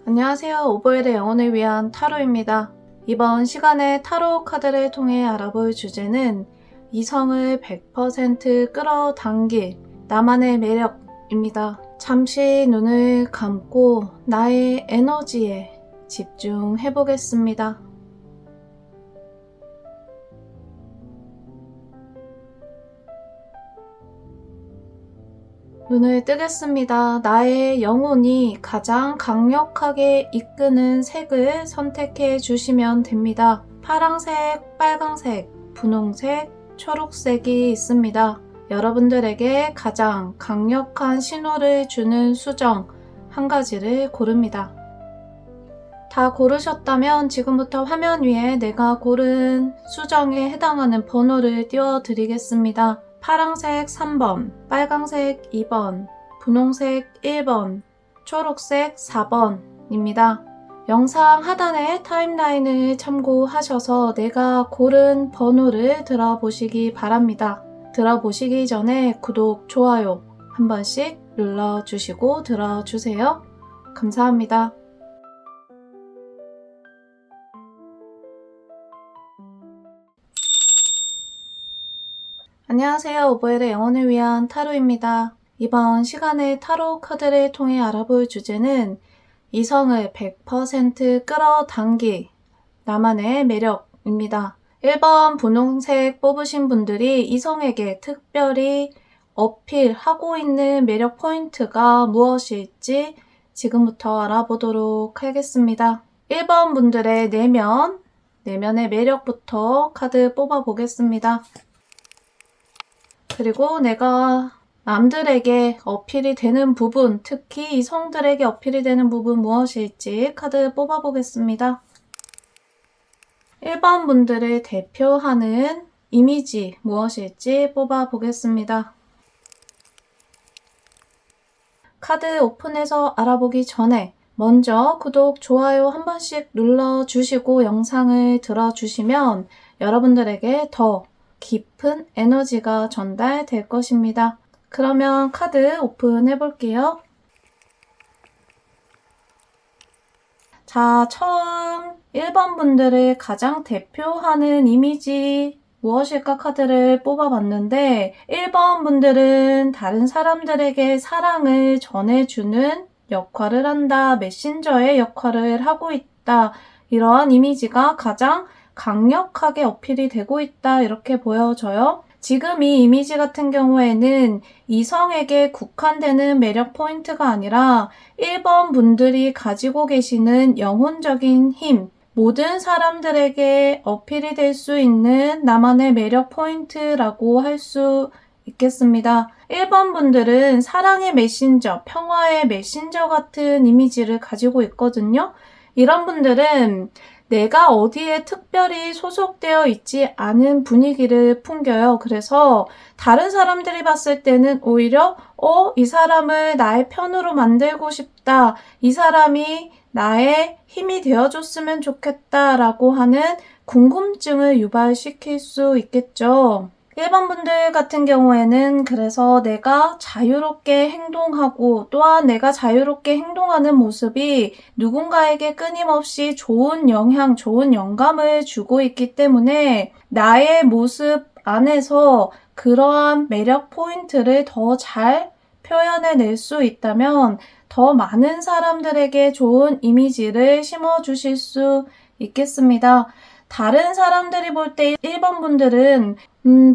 안녕하세요. 오보엘의 영혼을 위한 타로입니다. 이번 시간에 타로 카드를 통해 알아볼 주제는 이성을 100% 끌어당길 나만의 매력입니다. 잠시 눈을 감고 나의 에너지에 집중해 보겠습니다. 눈을 뜨겠습니다. 나의 영혼이 가장 강력하게 이끄는 색을 선택해 주시면 됩니다. 파랑색, 빨강색, 분홍색, 초록색이 있습니다. 여러분들에게 가장 강력한 신호를 주는 수정 한 가지를 고릅니다. 다 고르셨다면 지금부터 화면 위에 내가 고른 수정에 해당하는 번호를 띄워드리겠습니다. 파랑색 3번, 빨강색 2번, 분홍색 1번, 초록색 4번입니다. 영상 하단의 타임라인을 참고하셔서 내가 고른 번호를 들어보시기 바랍니다. 들어보시기 전에 구독, 좋아요 한 번씩 눌러주시고 들어주세요. 감사합니다. 안녕하세요. 오보엘의 영혼을 위한 타로입니다. 이번 시간에 타로 카드를 통해 알아볼 주제는 이성을 100% 끌어당길 나만의 매력입니다. 1번 분홍색 뽑으신 분들이 이성에게 특별히 어필하고 있는 매력 포인트가 무엇일지 지금부터 알아보도록 하겠습니다. 1번 분들의 내면의 매력부터 카드 뽑아보겠습니다. 그리고 내가 남들에게 어필이 되는 부분, 특히 이성들에게 어필이 되는 부분 무엇일지 카드 뽑아보겠습니다. 1번 분들을 대표하는 이미지 무엇일지 뽑아보겠습니다. 카드 오픈해서 알아보기 전에 먼저 구독, 좋아요 한 번씩 눌러주시고 영상을 들어주시면 여러분들에게 더 깊은 에너지가 전달될 것입니다. 그러면 카드 오픈해 볼게요. 자, 처음 1번 분들을 가장 대표하는 이미지 무엇일까 카드를 뽑아봤는데 1번 분들은 다른 사람들에게 사랑을 전해주는 역할을 한다, 메신저의 역할을 하고 있다, 이러한 이미지가 가장 강력하게 어필이 되고 있다, 이렇게 보여져요. 지금 이 이미지 같은 경우에는 이성에게 국한되는 매력 포인트가 아니라 1번 분들이 가지고 계시는 영혼적인 힘, 모든 사람들에게 어필이 될 수 있는 나만의 매력 포인트라고 할 수 있겠습니다. 1번 분들은 사랑의 메신저, 평화의 메신저 같은 이미지를 가지고 있거든요. 이런 분들은 내가 어디에 특별히 소속되어 있지 않은 분위기를 풍겨요. 그래서 다른 사람들이 봤을 때는 오히려 이 사람을 나의 편으로 만들고 싶다, 이 사람이 나의 힘이 되어줬으면 좋겠다라고 하는 궁금증을 유발시킬 수 있겠죠. 1번 분들 같은 경우에는 그래서 내가 자유롭게 행동하고 또한 내가 자유롭게 행동하는 모습이 누군가에게 끊임없이 좋은 영향, 좋은 영감을 주고 있기 때문에 나의 모습 안에서 그러한 매력 포인트를 더 잘 표현해낼 수 있다면 더 많은 사람들에게 좋은 이미지를 심어주실 수 있겠습니다. 다른 사람들이 볼 때 1번 분들은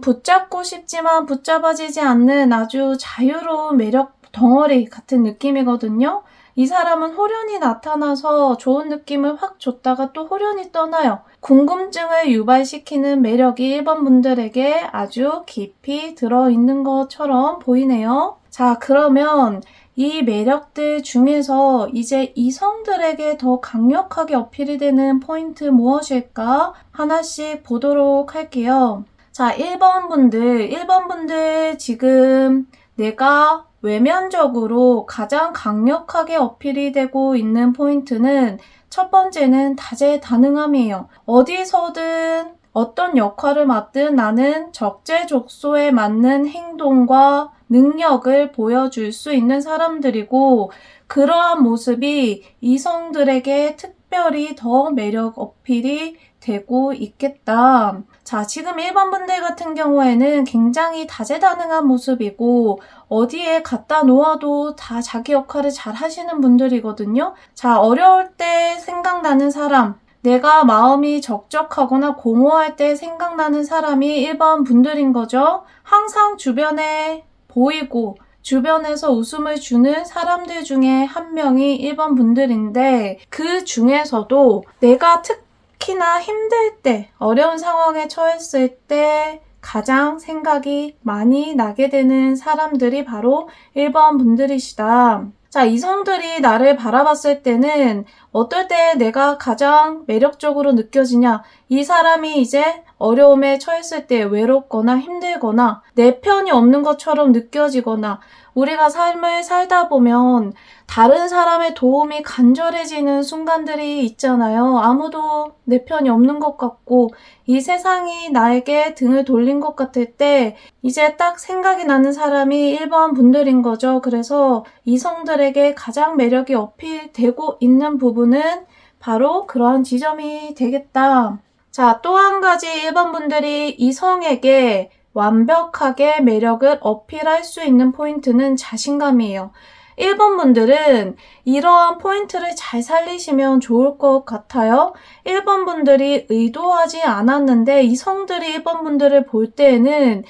붙잡고 싶지만 붙잡아지지 않는 아주 자유로운 매력 덩어리 같은 느낌이거든요. 이 사람은 호련히 나타나서 좋은 느낌을 확 줬다가 또 호련히 떠나요. 궁금증을 유발시키는 매력이 1번 분들에게 아주 깊이 들어있는 것처럼 보이네요. 자, 그러면 이 매력들 중에서 이제 이성들에게 더 강력하게 어필이 되는 포인트 무엇일까? 하나씩 보도록 할게요. 자, 1번 분들 지금 내가 외면적으로 가장 강력하게 어필이 되고 있는 포인트는 첫 번째는 다재다능함이에요. 어디서든 어떤 역할을 맡든 나는 적재적소에 맞는 행동과 능력을 보여줄 수 있는 사람들이고, 그러한 모습이 이성들에게 특별히 더 매력 어필이 되고 있겠다. 자, 지금 1번 분들 같은 경우에는 굉장히 다재다능한 모습이고 어디에 갖다 놓아도 다 자기 역할을 잘 하시는 분들이거든요. 자, 어려울 때 생각나는 사람, 내가 마음이 적적하거나 공허할 때 생각나는 사람이 1번 분들인 거죠. 항상 주변에 보이고 주변에서 웃음을 주는 사람들 중에 한 명이 1번 분들인데, 그 중에서도 내가 특히나 힘들 때, 어려운 상황에 처했을 때 가장 생각이 많이 나게 되는 사람들이 바로 1번 분들이시다. 자, 이성들이 나를 바라봤을 때는 어떨 때 내가 가장 매력적으로 느껴지냐? 이 사람이 이제 어려움에 처했을 때 외롭거나 힘들거나 내 편이 없는 것처럼 느껴지거나, 우리가 삶을 살다 보면 다른 사람의 도움이 간절해지는 순간들이 있잖아요. 아무도 내 편이 없는 것 같고 이 세상이 나에게 등을 돌린 것 같을 때 이제 딱 생각이 나는 사람이 1번 분들인 거죠. 그래서 이성들에게 가장 매력이 어필되고 있는 부분은 바로 그러한 지점이 되겠다. 자, 또 한 가지 1번 분들이 이성에게 완벽하게 매력을 어필할 수 있는 포인트는 자신감이에요. 1번 분들은 이러한 포인트를 잘 살리시면 좋을 것 같아요. 1번 분들이 의도하지 않았는데 이성들이 1번 분들을 볼 때에는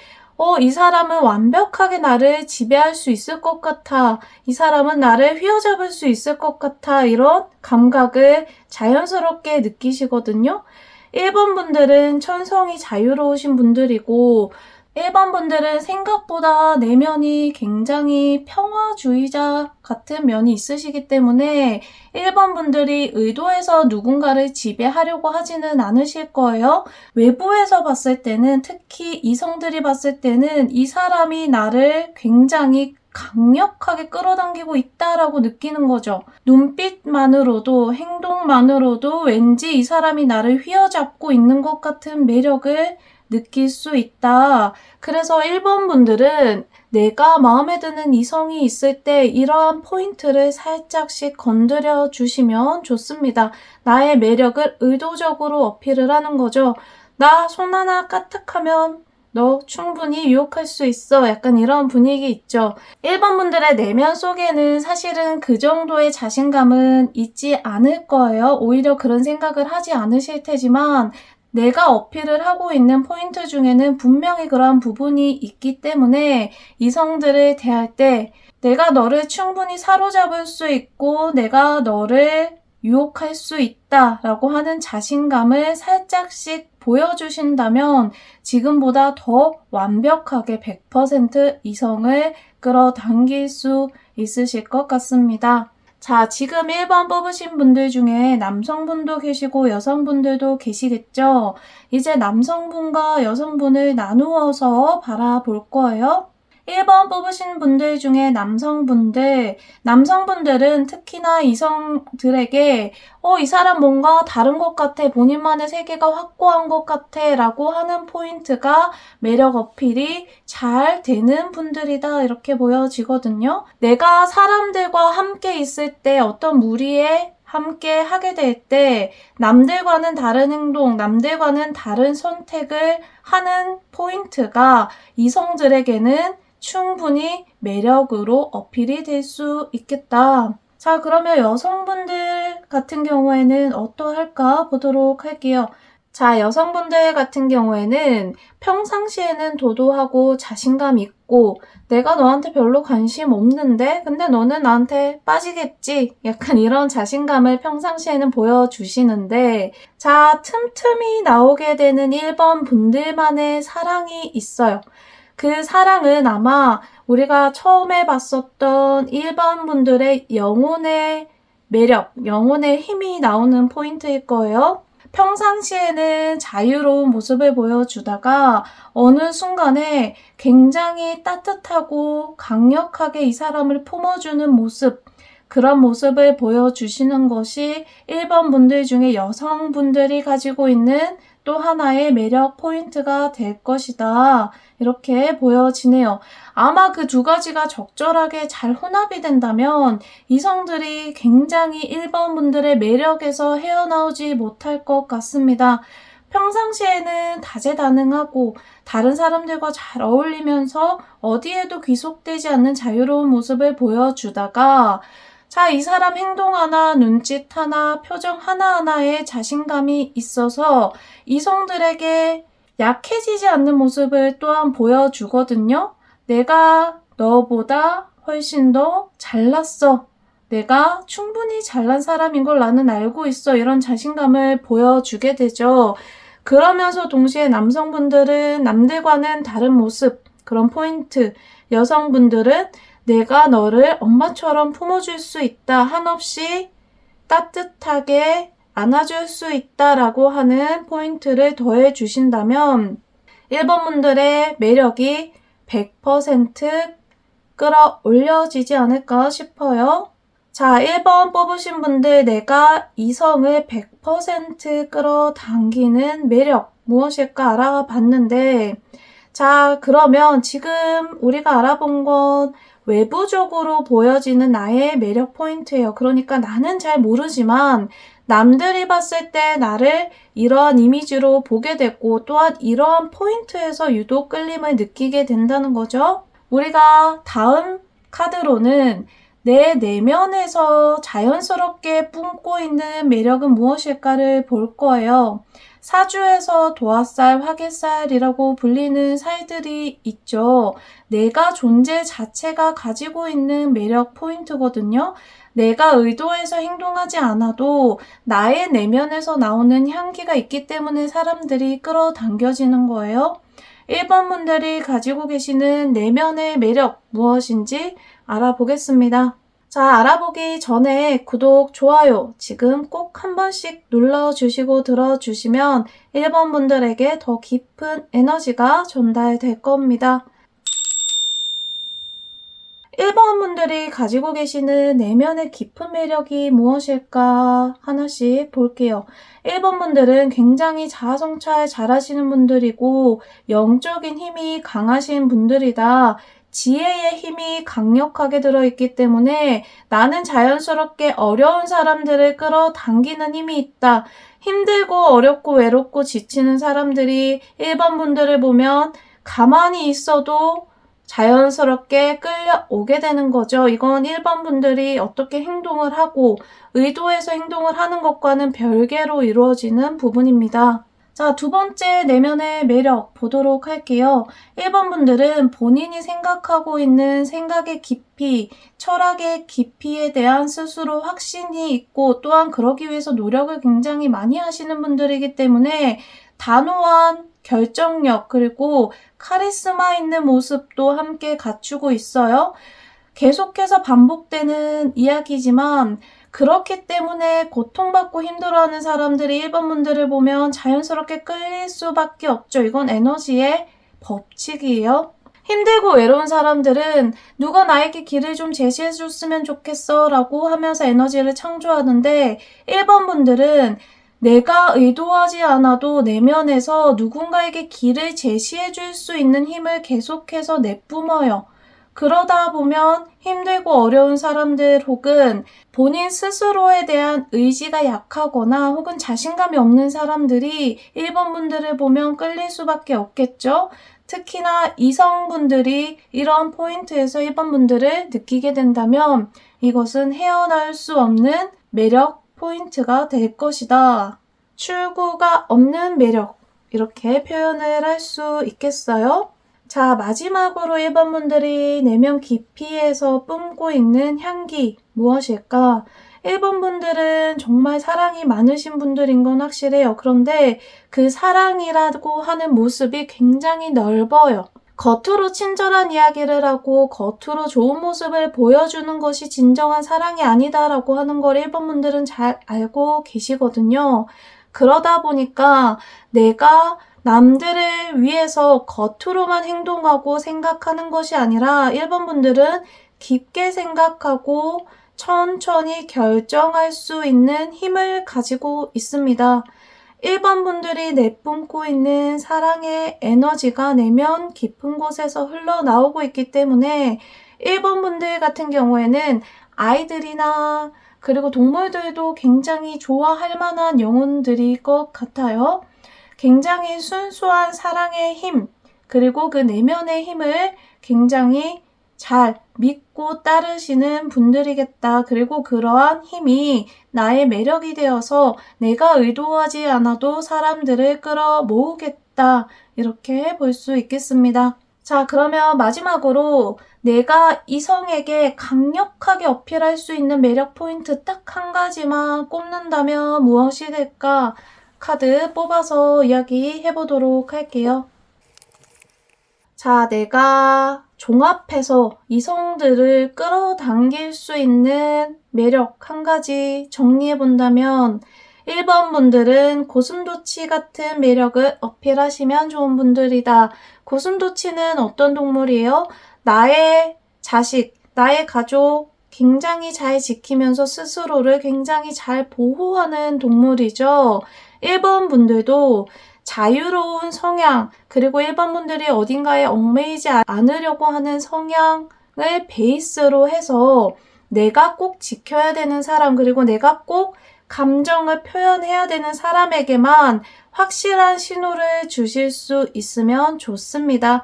이 사람은 완벽하게 나를 지배할 수 있을 것 같아. 이 사람은 나를 휘어잡을 수 있을 것 같아. 이런 감각을 자연스럽게 느끼시거든요. 1번 분들은 천성이 자유로우신 분들이고 1번 분들은 생각보다 내면이 굉장히 평화주의자 같은 면이 있으시기 때문에 1번 분들이 의도해서 누군가를 지배하려고 하지는 않으실 거예요. 외부에서 봤을 때는, 특히 이성들이 봤을 때는 이 사람이 나를 굉장히 강력하게 끌어당기고 있다라고 느끼는 거죠. 눈빛만으로도, 행동만으로도 왠지 이 사람이 나를 휘어잡고 있는 것 같은 매력을 느낄 수 있다. 그래서 1번 분들은 내가 마음에 드는 이성이 있을 때 이러한 포인트를 살짝씩 건드려 주시면 좋습니다. 나의 매력을 의도적으로 어필을 하는 거죠. 나 손 하나 까딱하면 너 충분히 유혹할 수 있어. 약간 이런 분위기 있죠. 1번 분들의 내면 속에는 사실은 그 정도의 자신감은 있지 않을 거예요. 오히려 그런 생각을 하지 않으실 테지만 내가 어필을 하고 있는 포인트 중에는 분명히 그러한 부분이 있기 때문에 이성들을 대할 때 내가 너를 충분히 사로잡을 수 있고 내가 너를 유혹할 수 있다라고 하는 자신감을 살짝씩 보여주신다면 지금보다 더 완벽하게 100% 이성을 끌어당길 수 있으실 것 같습니다. 자, 지금 1번 뽑으신 분들 중에 남성분도 계시고 여성분들도 계시겠죠? 이제 남성분과 여성분을 나누어서 바라볼 거예요. 1번 뽑으신 분들 중에 남성분들은 특히나 이성들에게 이 사람 뭔가 다른 것 같아, 본인만의 세계가 확고한 것 같아 라고 하는 포인트가 매력 어필이 잘 되는 분들이다, 이렇게 보여지거든요. 내가 사람들과 함께 있을 때 어떤 무리에 함께 하게 될 때 남들과는 다른 행동, 남들과는 다른 선택을 하는 포인트가 이성들에게는 충분히 매력으로 어필이 될 수 있겠다. 자, 그러면 여성분들 같은 경우에는 어떠할까 보도록 할게요. 자, 여성분들 같은 경우에는 평상시에는 도도하고 자신감 있고 내가 너한테 별로 관심 없는데 근데 너는 나한테 빠지겠지? 약간 이런 자신감을 평상시에는 보여주시는데, 자, 틈틈이 나오게 되는 1번 분들만의 사랑이 있어요. 그 사랑은 아마 우리가 처음에 봤었던 1번 분들의 영혼의 매력, 영혼의 힘이 나오는 포인트일 거예요. 평상시에는 자유로운 모습을 보여주다가 어느 순간에 굉장히 따뜻하고 강력하게 이 사람을 품어주는 모습, 그런 모습을 보여주시는 것이 1번 분들 중에 여성분들이 가지고 있는 또 하나의 매력 포인트가 될 것이다. 이렇게 보여지네요. 아마 그 두 가지가 적절하게 잘 혼합이 된다면 이성들이 굉장히 1번 분들의 매력에서 헤어나오지 못할 것 같습니다. 평상시에는 다재다능하고 다른 사람들과 잘 어울리면서 어디에도 귀속되지 않는 자유로운 모습을 보여주다가 자, 이 사람 행동 하나, 눈짓 하나, 표정 하나하나에 자신감이 있어서 이성들에게 약해지지 않는 모습을 또한 보여주거든요. 내가 너보다 훨씬 더 잘났어. 내가 충분히 잘난 사람인 걸 나는 알고 있어. 이런 자신감을 보여주게 되죠. 그러면서 동시에 남성분들은 남들과는 다른 모습, 그런 포인트, 여성분들은 내가 너를 엄마처럼 품어줄 수 있다. 한없이 따뜻하게 안아줄 수 있다라고 하는 포인트를 더해 주신다면 1번 분들의 매력이 100% 끌어올려지지 않을까 싶어요. 자, 1번 뽑으신 분들 내가 이성을 100% 끌어당기는 매력 무엇일까 알아봤는데 자, 그러면 지금 우리가 알아본 건 외부적으로 보여지는 나의 매력 포인트예요. 그러니까 나는 잘 모르지만 남들이 봤을 때 나를 이러한 이미지로 보게 됐고 또한 이러한 포인트에서 유독 끌림을 느끼게 된다는 거죠. 우리가 다음 카드로는 내 내면에서 자연스럽게 뿜고 있는 매력은 무엇일까를 볼 거예요. 사주에서 도화살, 화개살이라고 불리는 살들이 있죠. 내가 존재 자체가 가지고 있는 매력 포인트거든요. 내가 의도해서 행동하지 않아도 나의 내면에서 나오는 향기가 있기 때문에 사람들이 끌어당겨지는 거예요. 1번 분들이 가지고 계시는 내면의 매력 무엇인지 알아보겠습니다. 자, 알아보기 전에 구독, 좋아요 지금 꼭 한 번씩 눌러주시고 들어주시면 1번 분들에게 더 깊은 에너지가 전달될 겁니다. 1번 분들이 가지고 계시는 내면의 깊은 매력이 무엇일까 하나씩 볼게요. 1번 분들은 굉장히 자아성찰 잘하시는 분들이고 영적인 힘이 강하신 분들이다. 지혜의 힘이 강력하게 들어있기 때문에 나는 자연스럽게 어려운 사람들을 끌어당기는 힘이 있다. 힘들고 어렵고 외롭고 지치는 사람들이 1번 분들을 보면 가만히 있어도 자연스럽게 끌려오게 되는 거죠. 이건 1번 분들이 어떻게 행동을 하고 의도해서 행동을 하는 것과는 별개로 이루어지는 부분입니다. 자, 두 번째 내면의 매력 보도록 할게요. 1번 분들은 본인이 생각하고 있는 생각의 깊이, 철학의 깊이에 대한 스스로 확신이 있고 또한 그러기 위해서 노력을 굉장히 많이 하시는 분들이기 때문에 단호한 결정력 그리고 카리스마 있는 모습도 함께 갖추고 있어요. 계속해서 반복되는 이야기지만 그렇기 때문에 고통받고 힘들어하는 사람들이 1번 분들을 보면 자연스럽게 끌릴 수밖에 없죠. 이건 에너지의 법칙이에요. 힘들고 외로운 사람들은 누가 나에게 길을 좀 제시해 줬으면 좋겠어 라고 하면서 에너지를 창조하는데 1번 분들은 내가 의도하지 않아도 내면에서 누군가에게 길을 제시해 줄 수 있는 힘을 계속해서 내뿜어요. 그러다 보면 힘들고 어려운 사람들 혹은 본인 스스로에 대한 의지가 약하거나 혹은 자신감이 없는 사람들이 1번 분들을 보면 끌릴 수밖에 없겠죠. 특히나 이성분들이 이런 포인트에서 1번 분들을 느끼게 된다면 이것은 헤어나올 수 없는 매력 포인트가 될 것이다. 출구가 없는 매력 이렇게 표현을 할 수 있겠어요? 자, 마지막으로 1번 분들이 내면 깊이에서 뿜고 있는 향기 무엇일까? 1번 분들은 정말 사랑이 많으신 분들인 건 확실해요. 그런데 그 사랑이라고 하는 모습이 굉장히 넓어요. 겉으로 친절한 이야기를 하고 겉으로 좋은 모습을 보여주는 것이 진정한 사랑이 아니다라고 하는 걸 1번 분들은 잘 알고 계시거든요. 그러다 보니까 내가 남들을 위해서 겉으로만 행동하고 생각하는 것이 아니라 1번 분들은 깊게 생각하고 천천히 결정할 수 있는 힘을 가지고 있습니다. 1번 분들이 내뿜고 있는 사랑의 에너지가 내면 깊은 곳에서 흘러나오고 있기 때문에 1번 분들 같은 경우에는 아이들이나 그리고 동물들도 굉장히 좋아할 만한 영혼들일 것 같아요. 굉장히 순수한 사랑의 힘, 그리고 그 내면의 힘을 굉장히 잘 믿고 따르시는 분들이겠다. 그리고 그러한 힘이 나의 매력이 되어서 내가 의도하지 않아도 사람들을 끌어모으겠다. 이렇게 볼 수 있겠습니다. 자, 그러면 마지막으로 내가 이성에게 강력하게 어필할 수 있는 매력 포인트 딱 한 가지만 꼽는다면 무엇이 될까? 카드 뽑아서 이야기해 보도록 할게요. 자, 내가 종합해서 이성들을 끌어당길 수 있는 매력 한 가지 정리해 본다면 1번 분들은 고슴도치 같은 매력을 어필하시면 좋은 분들이다. 고슴도치는 어떤 동물이에요? 나의 자식, 나의 가족 굉장히 잘 지키면서 스스로를 굉장히 잘 보호하는 동물이죠. 1번 분들도 자유로운 성향, 그리고 1번 분들이 어딘가에 얽매이지 않으려고 하는 성향을 베이스로 해서 내가 꼭 지켜야 되는 사람, 그리고 내가 꼭 감정을 표현해야 되는 사람에게만 확실한 신호를 주실 수 있으면 좋습니다.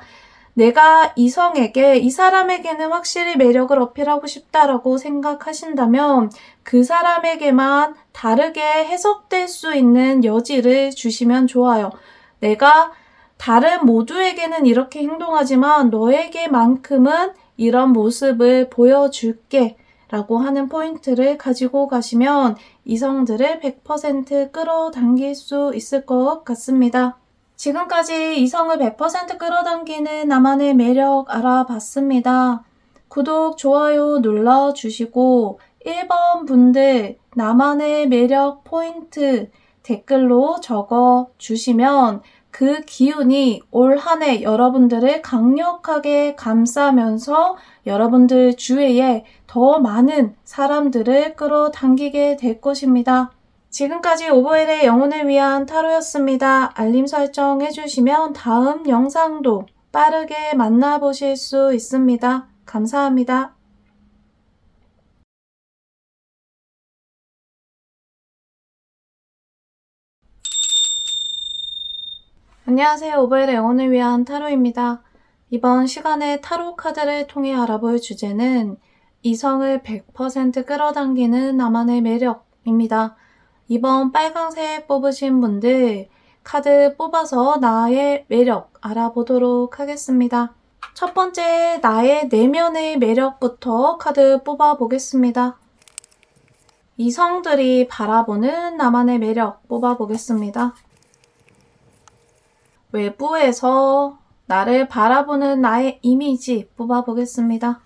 내가 이성에게 이 사람에게는 확실히 매력을 어필하고 싶다라고 생각하신다면 그 사람에게만 다르게 해석될 수 있는 여지를 주시면 좋아요. 내가 다른 모두에게는 이렇게 행동하지만 너에게만큼은 이런 모습을 보여줄게 라고 하는 포인트를 가지고 가시면 이성들을 100% 끌어당길 수 있을 것 같습니다. 지금까지 이성을 100% 끌어당기는 나만의 매력 알아봤습니다. 구독, 좋아요 눌러주시고 1번 분들 나만의 매력 포인트 댓글로 적어주시면 그 기운이 올 한 해 여러분들을 강력하게 감싸면서 여러분들 주위에 더 많은 사람들을 끌어당기게 될 것입니다. 지금까지 오보엘의 영혼을 위한 타로였습니다. 알림 설정 해주시면 다음 영상도 빠르게 만나보실 수 있습니다. 감사합니다. 안녕하세요. 오보엘의 영혼을 위한 타로입니다. 이번 시간에 타로 카드를 통해 알아볼 주제는 이성을 100% 끌어당기는 나만의 매력입니다. 이번 빨강색 뽑으신 분들 카드 뽑아서 나의 매력 알아보도록 하겠습니다. 첫 번째 나의 내면의 매력부터 카드 뽑아보겠습니다. 이성들이 바라보는 나만의 매력 뽑아보겠습니다. 외부에서 나를 바라보는 나의 이미지 뽑아보겠습니다.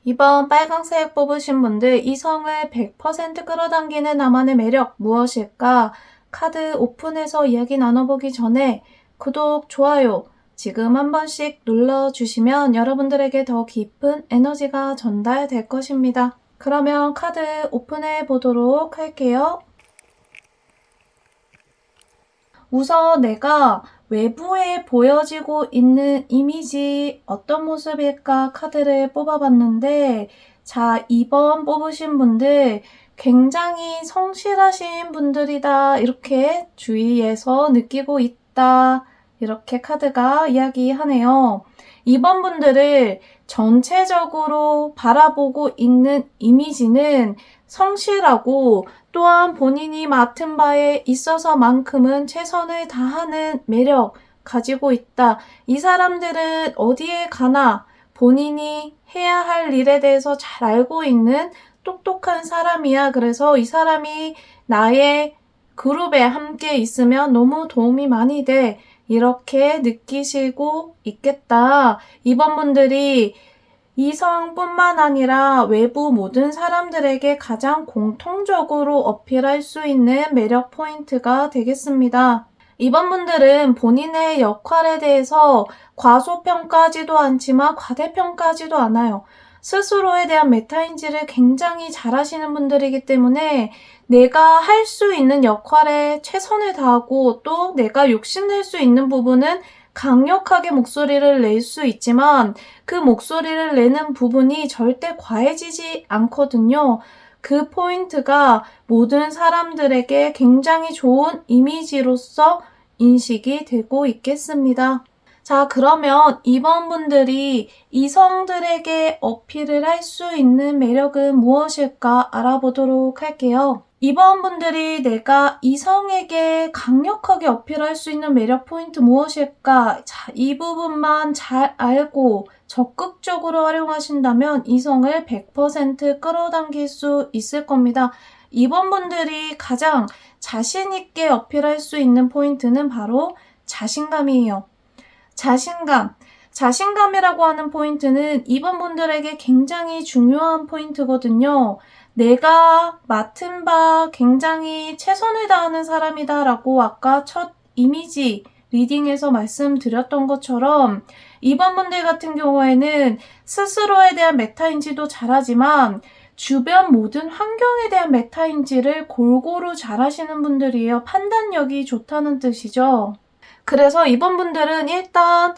이번 빨강색 뽑으신 분들 이성을 100% 끌어당기는 나만의 매력 무엇일까? 카드 오픈해서 이야기 나눠보기 전에 구독, 좋아요 지금 한 번씩 눌러주시면 여러분들에게 더 깊은 에너지가 전달될 것입니다. 그러면 카드 오픈해 보도록 할게요. 우선 내가 외부에 보여지고 있는 이미지 어떤 모습일까 카드를 뽑아봤는데 자 2번 뽑으신 분들 굉장히 성실하신 분들이다 이렇게 주위에서 느끼고 있다 이렇게 카드가 이야기하네요. 2번 분들을 전체적으로 바라보고 있는 이미지는 성실하고 또한 본인이 맡은 바에 있어서만큼은 최선을 다하는 매력 가지고 있다. 이 사람들은 어디에 가나 본인이 해야 할 일에 대해서 잘 알고 있는 똑똑한 사람이야. 그래서 이 사람이 나의 그룹에 함께 있으면 너무 도움이 많이 돼. 이렇게 느끼시고 있겠다. 이번 분들이 이성뿐만 아니라 외부 모든 사람들에게 가장 공통적으로 어필할 수 있는 매력 포인트가 되겠습니다. 이번 분들은 본인의 역할에 대해서 과소평가하지도 않지만 과대평가하지도 않아요. 스스로에 대한 메타인지를 굉장히 잘하시는 분들이기 때문에 내가 할 수 있는 역할에 최선을 다하고 또 내가 욕심낼 수 있는 부분은 강력하게 목소리를 낼 수 있지만 그 목소리를 내는 부분이 절대 과해지지 않거든요. 그 포인트가 모든 사람들에게 굉장히 좋은 이미지로서 인식이 되고 있겠습니다. 자, 그러면 이번 분들이 이성들에게 어필을 할 수 있는 매력은 무엇일까 알아보도록 할게요. 이번 분들이 내가 이성에게 강력하게 어필할 수 있는 매력 포인트 무엇일까? 자, 이 부분만 잘 알고 적극적으로 활용하신다면 이성을 100% 끌어당길 수 있을 겁니다. 이번 분들이 가장 자신 있게 어필할 수 있는 포인트는 바로 자신감이에요. 자신감이라고 하는 포인트는 이번 분들에게 굉장히 중요한 포인트거든요. 내가 맡은 바 굉장히 최선을 다하는 사람이다 라고 아까 첫 이미지 리딩에서 말씀드렸던 것처럼 이번 분들 같은 경우에는 스스로에 대한 메타인지도 잘하지만 주변 모든 환경에 대한 메타인지를 골고루 잘하시는 분들이에요. 판단력이 좋다는 뜻이죠. 그래서 이번 분들은 일단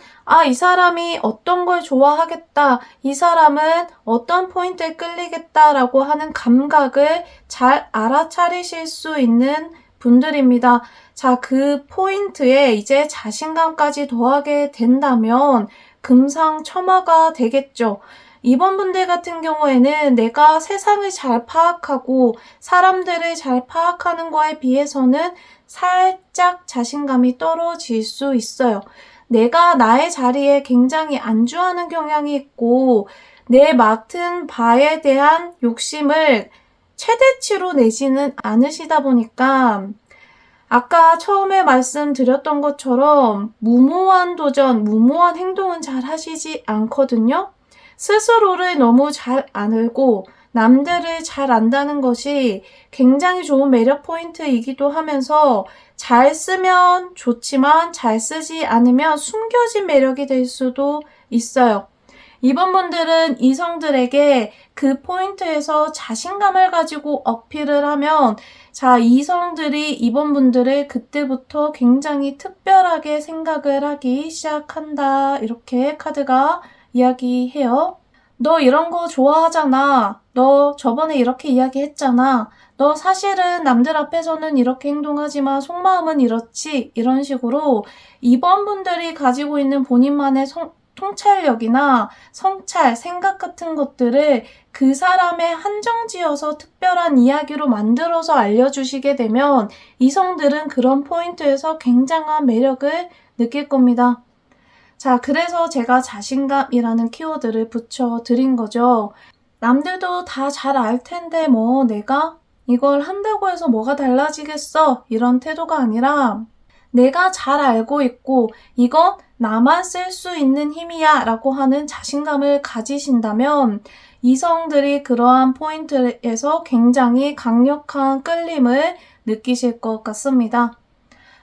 이 사람이 어떤 걸 좋아하겠다, 이 사람은 어떤 포인트에 끌리겠다라고 하는 감각을 잘 알아차리실 수 있는 분들입니다. 자, 그 포인트에 이제 자신감까지 더하게 된다면 금상첨화가 되겠죠. 이번 분들 같은 경우에는 내가 세상을 잘 파악하고 사람들을 잘 파악하는 거에 비해서는 살짝 자신감이 떨어질 수 있어요. 내가 나의 자리에 굉장히 안주하는 경향이 있고 내 맡은 바에 대한 욕심을 최대치로 내지는 않으시다 보니까 아까 처음에 말씀드렸던 것처럼 무모한 도전, 무모한 행동은 잘 하시지 않거든요. 스스로를 너무 잘 알고 남들을 잘 안다는 것이 굉장히 좋은 매력 포인트이기도 하면서 잘 쓰면 좋지만 잘 쓰지 않으면 숨겨진 매력이 될 수도 있어요. 이번 분들은 이성들에게 그 포인트에서 자신감을 가지고 어필을 하면 자, 이성들이 이번 분들을 그때부터 굉장히 특별하게 생각을 하기 시작한다. 이렇게 카드가 이야기해요. 너 이런 거 좋아하잖아. 너 저번에 이렇게 이야기했잖아. 너 사실은 남들 앞에서는 이렇게 행동하지만 속마음은 이렇지. 이런 식으로 이번 분들이 가지고 있는 본인만의 통찰력이나 성찰, 생각 같은 것들을 그 사람의 한정지어서 특별한 이야기로 만들어서 알려주시게 되면 이성들은 그런 포인트에서 굉장한 매력을 느낄 겁니다. 자, 그래서 제가 자신감이라는 키워드를 붙여드린 거죠. 남들도 다 잘 알 텐데 뭐 내가 이걸 한다고 해서 뭐가 달라지겠어? 이런 태도가 아니라 내가 잘 알고 있고 이건 나만 쓸 수 있는 힘이야 라고 하는 자신감을 가지신다면 이성들이 그러한 포인트에서 굉장히 강력한 끌림을 느끼실 것 같습니다.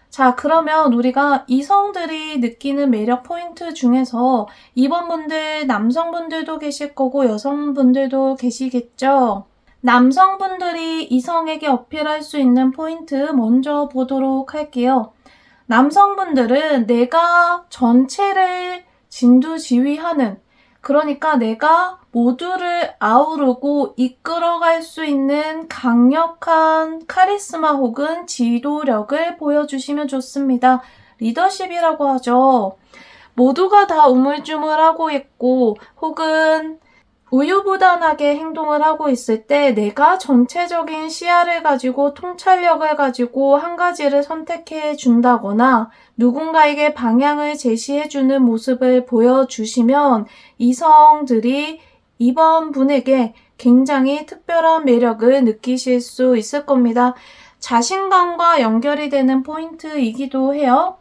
자, 그러면 우리가 이성들이 느끼는 매력 포인트 중에서 이번 분들 남성분들도 계실 거고 여성분들도 계시겠죠? 남성분들이 이성에게 어필할 수 있는 포인트 먼저 보도록 할게요. 남성분들은 내가 전체를 진두지휘하는, 그러니까 내가 모두를 아우르고 이끌어갈 수 있는 강력한 카리스마 혹은 지도력을 보여주시면 좋습니다. 리더십이라고 하죠. 모두가 다 우물쭈물하고 있고 혹은 우유부단하게 행동을 하고 있을 때 내가 전체적인 시야를 가지고 통찰력을 가지고 한 가지를 선택해 준다거나 누군가에게 방향을 제시해 주는 모습을 보여주시면 이성들이 이번 분에게 굉장히 특별한 매력을 느끼실 수 있을 겁니다. 자신감과 연결이 되는 포인트이기도 해요.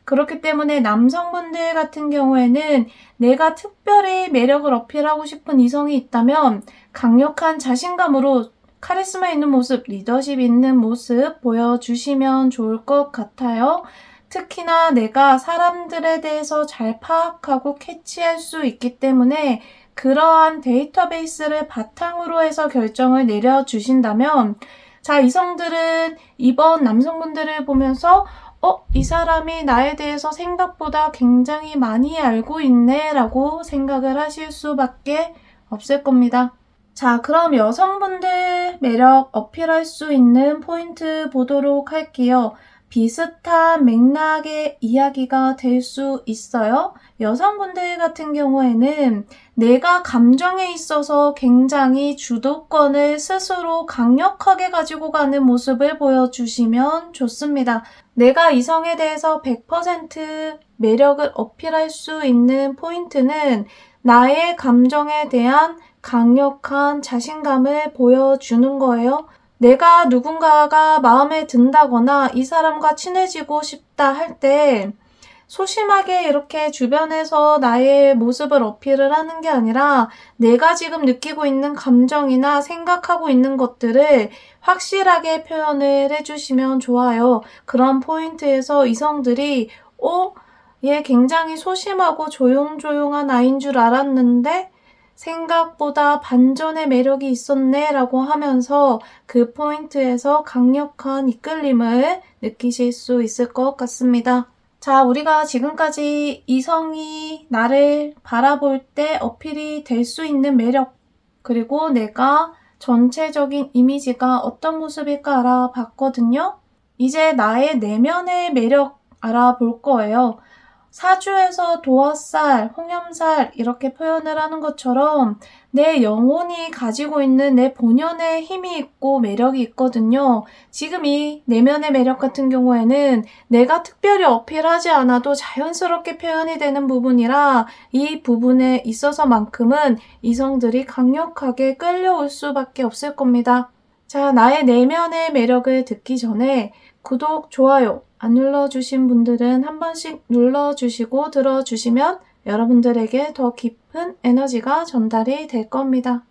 그렇기 때문에 남성분들 같은 경우에는 내가 특별히 매력을 어필하고 싶은 이성이 있다면 강력한 자신감으로 카리스마 있는 모습, 리더십 있는 모습 보여주시면 좋을 것 같아요. 특히나 내가 사람들에 대해서 잘 파악하고 캐치할 수 있기 때문에 그러한 데이터베이스를 바탕으로 해서 결정을 내려주신다면, 자, 이성들은 이번 남성분들을 보면서 이 사람이 나에 대해서 생각보다 굉장히 많이 알고 있네 라고 생각을 하실 수밖에 없을 겁니다. 자, 그럼 여성분들 매력 어필할 수 있는 포인트 보도록 할게요. 비슷한 맥락의 이야기가 될 수 있어요. 여성분들 같은 경우에는 내가 감정에 있어서 굉장히 주도권을 스스로 강력하게 가지고 가는 모습을 보여주시면 좋습니다. 내가 이성에 대해서 100% 매력을 어필할 수 있는 포인트는 나의 감정에 대한 강력한 자신감을 보여주는 거예요. 내가 누군가가 마음에 든다거나 이 사람과 친해지고 싶다 할 때 소심하게 이렇게 주변에서 나의 모습을 어필을 하는 게 아니라 내가 지금 느끼고 있는 감정이나 생각하고 있는 것들을 확실하게 표현을 해주시면 좋아요. 그런 포인트에서 이성들이 얘 굉장히 소심하고 조용조용한 아이인 줄 알았는데 생각보다 반전의 매력이 있었네 라고 하면서 그 포인트에서 강력한 이끌림을 느끼실 수 있을 것 같습니다. 자, 우리가 지금까지 이성이 나를 바라볼 때 어필이 될 수 있는 매력, 그리고 내가 전체적인 이미지가 어떤 모습일까 알아봤거든요. 이제 나의 내면의 매력 알아볼 거예요. 사주에서 도화살, 홍염살 이렇게 표현을 하는 것처럼 내 영혼이 가지고 있는 내 본연의 힘이 있고 매력이 있거든요. 지금 이 내면의 매력 같은 경우에는 내가 특별히 어필하지 않아도 자연스럽게 표현이 되는 부분이라 이 부분에 있어서만큼은 이성들이 강력하게 끌려올 수밖에 없을 겁니다. 자, 나의 내면의 매력을 듣기 전에 구독, 좋아요 안 눌러주신 분들은 한 번씩 눌러주시고 들어주시면 여러분들에게 더 깊은 에너지가 전달이 될 겁니다.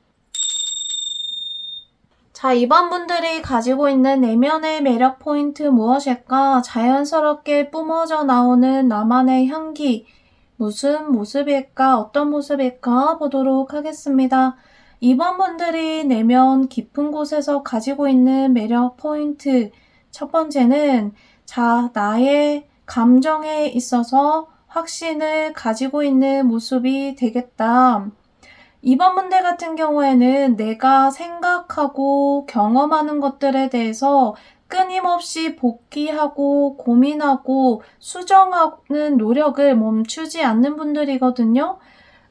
자, 이번 분들이 가지고 있는 내면의 매력 포인트 무엇일까? 자연스럽게 뿜어져 나오는 나만의 향기. 무슨 모습일까? 어떤 모습일까? 보도록 하겠습니다. 이번 분들이 내면 깊은 곳에서 가지고 있는 매력 포인트. 첫 번째는 자, 나의 감정에 있어서 확신을 가지고 있는 모습이 되겠다. 이번 문제 같은 경우에는 내가 생각하고 경험하는 것들에 대해서 끊임없이 복기하고 고민하고 수정하는 노력을 멈추지 않는 분들이거든요.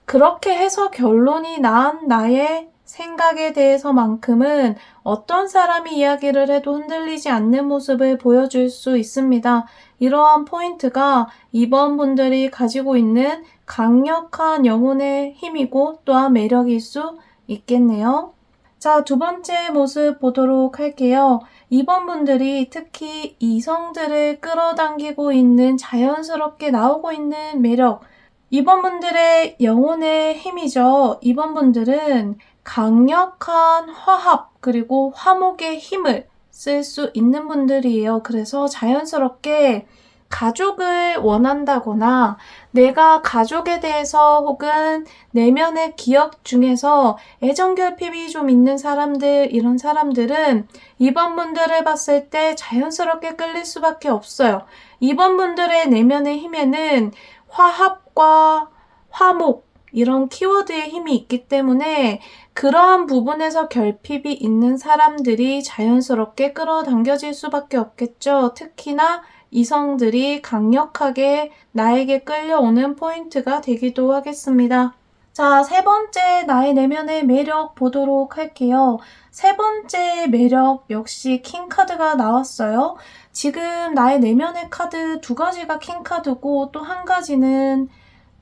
그렇게 해서 결론이 난 나의 생각에 대해서만큼은 어떤 사람이 이야기를 해도 흔들리지 않는 모습을 보여줄 수 있습니다. 이러한 포인트가 이번 분들이 가지고 있는 강력한 영혼의 힘이고 또한 매력일 수 있겠네요. 자, 두 번째 모습 보도록 할게요. 이번 분들이 특히 이성들을 끌어당기고 있는 자연스럽게 나오고 있는 매력. 이번 분들의 영혼의 힘이죠. 이번 분들은 강력한 화합 그리고 화목의 힘을 쓸 수 있는 분들이에요. 그래서 자연스럽게 가족을 원한다거나 내가 가족에 대해서 혹은 내면의 기억 중에서 애정결핍이 좀 있는 사람들, 이런 사람들은 이번 분들을 봤을 때 자연스럽게 끌릴 수밖에 없어요. 이번 분들의 내면의 힘에는 화합과 화목 이런 키워드의 힘이 있기 때문에 그러한 부분에서 결핍이 있는 사람들이 자연스럽게 끌어당겨질 수밖에 없겠죠. 특히나 이성들이 강력하게 나에게 끌려오는 포인트가 되기도 하겠습니다. 자, 세 번째 나의 내면의 매력 보도록 할게요. 세 번째 매력 역시 킹카드가 나왔어요. 지금 나의 내면의 카드 두 가지가 킹카드고 또 한 가지는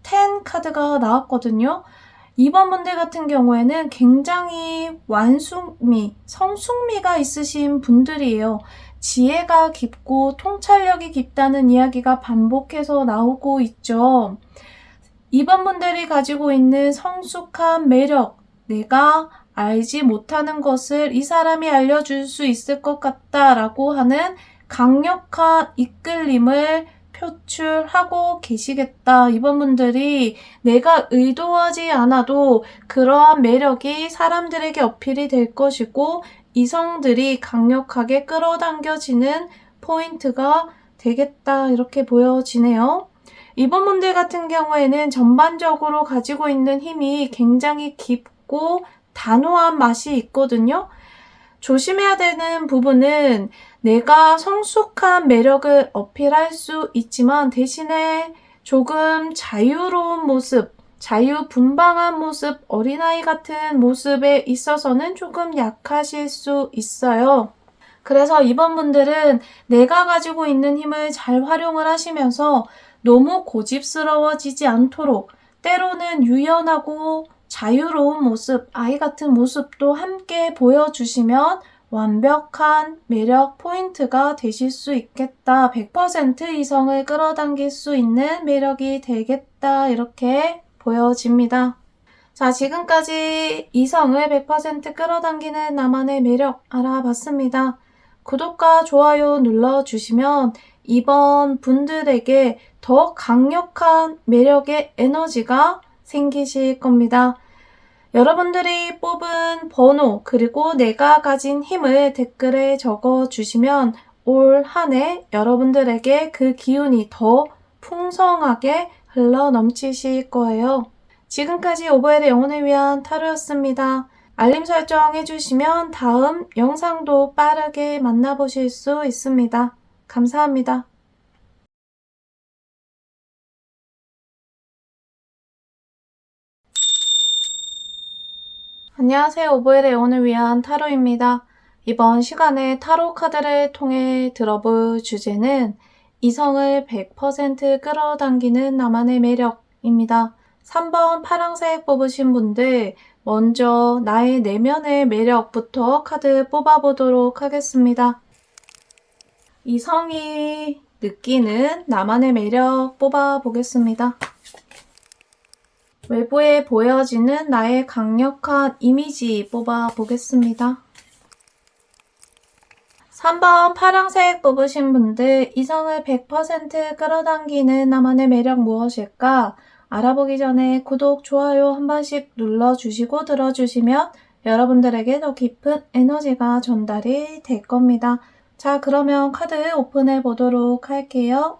10 카드가 나왔거든요. 이번 분들 같은 경우에는 굉장히 완숙미, 성숙미가 있으신 분들이에요. 지혜가 깊고 통찰력이 깊다는 이야기가 반복해서 나오고 있죠. 이번 분들이 가지고 있는 성숙한 매력, 내가 알지 못하는 것을 이 사람이 알려줄 수 있을 것 같다라고 하는 강력한 이끌림을 표출하고 계시겠다. 이번 분들이 내가 의도하지 않아도 그러한 매력이 사람들에게 어필이 될 것이고 이성들이 강력하게 끌어당겨지는 포인트가 되겠다. 이렇게 보여지네요. 이번 분들 같은 경우에는 전반적으로 가지고 있는 힘이 굉장히 깊고 단호한 맛이 있거든요. 조심해야 되는 부분은 내가 성숙한 매력을 어필할 수 있지만 대신에 조금 자유로운 모습, 자유분방한 모습, 어린아이 같은 모습에 있어서는 조금 약하실 수 있어요. 그래서 이번 분들은 내가 가지고 있는 힘을 잘 활용을 하시면서 너무 고집스러워지지 않도록 때로는 유연하고 자유로운 모습, 아이 같은 모습도 함께 보여주시면 완벽한 매력 포인트가 되실 수 있겠다. 100% 이성을 끌어당길 수 있는 매력이 되겠다. 이렇게 보여집니다. 자, 지금까지 이성을 100% 끌어당기는 나만의 매력 알아봤습니다. 구독과 좋아요 눌러주시면 이번 분들에게 더 강력한 매력의 에너지가 생기실 겁니다. 여러분들이 뽑은 번호 그리고 내가 가진 힘을 댓글에 적어주시면 올 한 해 여러분들에게 그 기운이 더 풍성하게 흘러 넘치실 거예요. 지금까지 오버헬의 영혼을 위한 타로였습니다. 알림 설정 해주시면 다음 영상도 빠르게 만나보실 수 있습니다. 감사합니다. 안녕하세요. 오버헬의 영혼을 위한 타로입니다. 이번 시간에 타로 카드를 통해 들어볼 주제는 이성을 100% 끌어당기는 나만의 매력입니다. 3번 파란색 뽑으신 분들 먼저 나의 내면의 매력부터 카드 뽑아보도록 하겠습니다. 이성이 느끼는 나만의 매력 뽑아보겠습니다. 외부에 보여지는 나의 강력한 이미지 뽑아보겠습니다. 3번 파란색 뽑으신 분들 이성을 100% 끌어당기는 나만의 매력 무엇일까? 알아보기 전에 구독, 좋아요 한 번씩 눌러주시고 들어주시면 여러분들에게 더 깊은 에너지가 전달이 될 겁니다. 자, 그러면 카드 오픈해 보도록 할게요.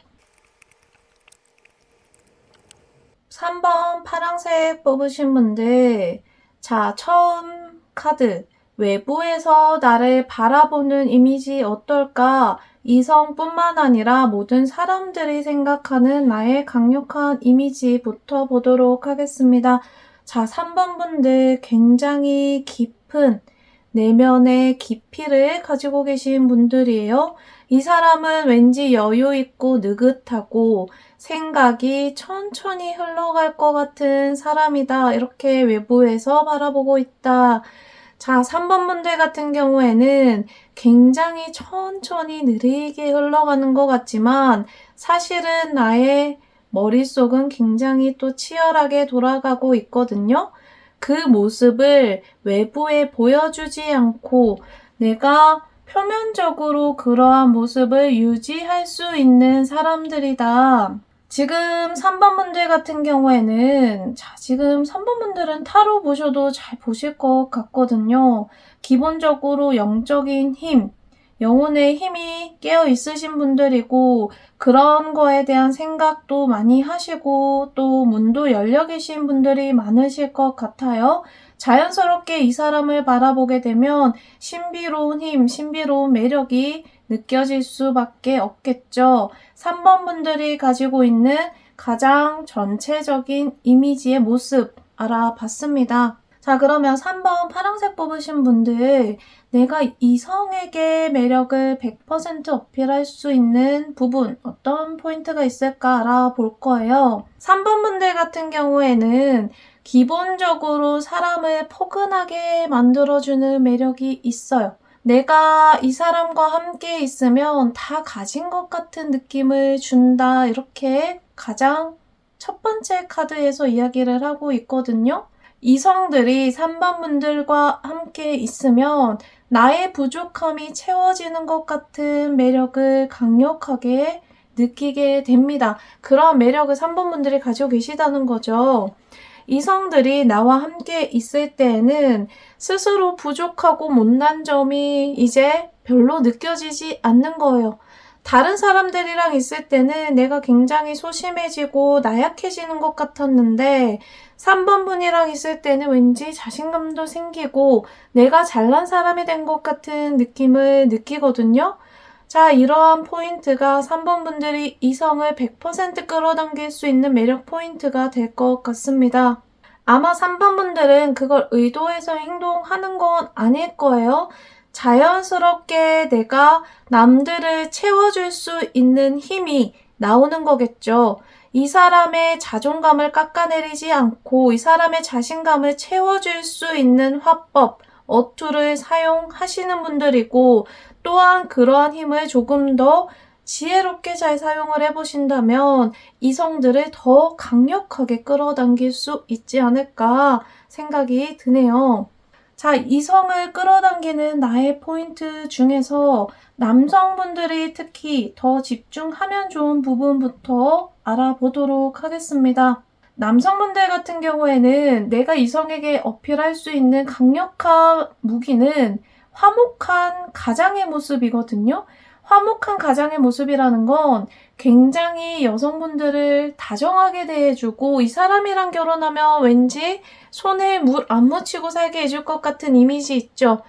3번 파란색 뽑으신 분들 자, 처음 카드 외부에서 나를 바라보는 이미지 어떨까? 이성뿐만 아니라 모든 사람들이 생각하는 나의 강력한 이미지부터 보도록 하겠습니다. 자, 3번 분들 굉장히 깊은 내면의 깊이를 가지고 계신 분들이에요. 이 사람은 왠지 여유 있고 느긋하고 생각이 천천히 흘러갈 것 같은 사람이다. 이렇게 외부에서 바라보고 있다. 자, 3번 분들 같은 경우에는 굉장히 천천히 느리게 흘러가는 것 같지만 사실은 나의 머릿속은 굉장히 또 치열하게 돌아가고 있거든요. 그 모습을 외부에 보여주지 않고 내가 표면적으로 그러한 모습을 유지할 수 있는 사람들이다. 지금 3번 분들 같은 경우에는 지금 3번 분들은 타로 보셔도 잘 보실 것 같거든요. 기본적으로 영적인 힘, 영혼의 힘이 깨어 있으신 분들이고 그런 거에 대한 생각도 많이 하시고 또 문도 열려 계신 분들이 많으실 것 같아요. 자연스럽게 이 사람을 바라보게 되면 신비로운 힘, 신비로운 매력이 느껴질 수밖에 없겠죠. 3번 분들이 가지고 있는 가장 전체적인 이미지의 모습 알아봤습니다. 자, 그러면 3번 파란색 뽑으신 분들 내가 이성에게 매력을 100% 어필할 수 있는 부분 어떤 포인트가 있을까 알아볼 거예요. 3번 분들 같은 경우에는 기본적으로 사람을 포근하게 만들어주는 매력이 있어요. 내가 이 사람과 함께 있으면 다 가진 것 같은 느낌을 준다. 이렇게 가장 첫 번째 카드에서 이야기를 하고 있거든요. 이성들이 3번 분들과 함께 있으면 나의 부족함이 채워지는 것 같은 매력을 강력하게 느끼게 됩니다. 그런 매력을 3번 분들이 가지고 계시다는 거죠. 이성들이 나와 함께 있을 때에는 스스로 부족하고 못난 점이 이제 별로 느껴지지 않는 거예요. 다른 사람들이랑 있을 때는 내가 굉장히 소심해지고 나약해지는 것 같았는데 3번 분이랑 있을 때는 왠지 자신감도 생기고 내가 잘난 사람이 된 것 같은 느낌을 느끼거든요. 자, 이러한 포인트가 3번 분들이 이성을 100% 끌어당길 수 있는 매력 포인트가 될 것 같습니다. 아마 3번 분들은 그걸 의도해서 행동하는 건 아닐 거예요. 자연스럽게 내가 남들을 채워줄 수 있는 힘이 나오는 거겠죠. 이 사람의 자존감을 깎아내리지 않고 이 사람의 자신감을 채워줄 수 있는 화법, 어투를 사용하시는 분들이고 또한 그러한 힘을 조금 더 지혜롭게 잘 사용을 해보신다면 이성들을 더 강력하게 끌어당길 수 있지 않을까 생각이 드네요. 자, 이성을 끌어당기는 나의 포인트 중에서 남성분들이 특히 더 집중하면 좋은 부분부터 알아보도록 하겠습니다. 남성분들 같은 경우에는 내가 이성에게 어필할 수 있는 강력한 무기는 화목한 가장의 모습이거든요. 화목한 가장의 모습이라는 건 굉장히 여성분들을 다정하게 대해주고 이 사람이랑 결혼하면 왠지 손에 물 안 묻히고 살게 해줄 것 같은 이미지 있죠.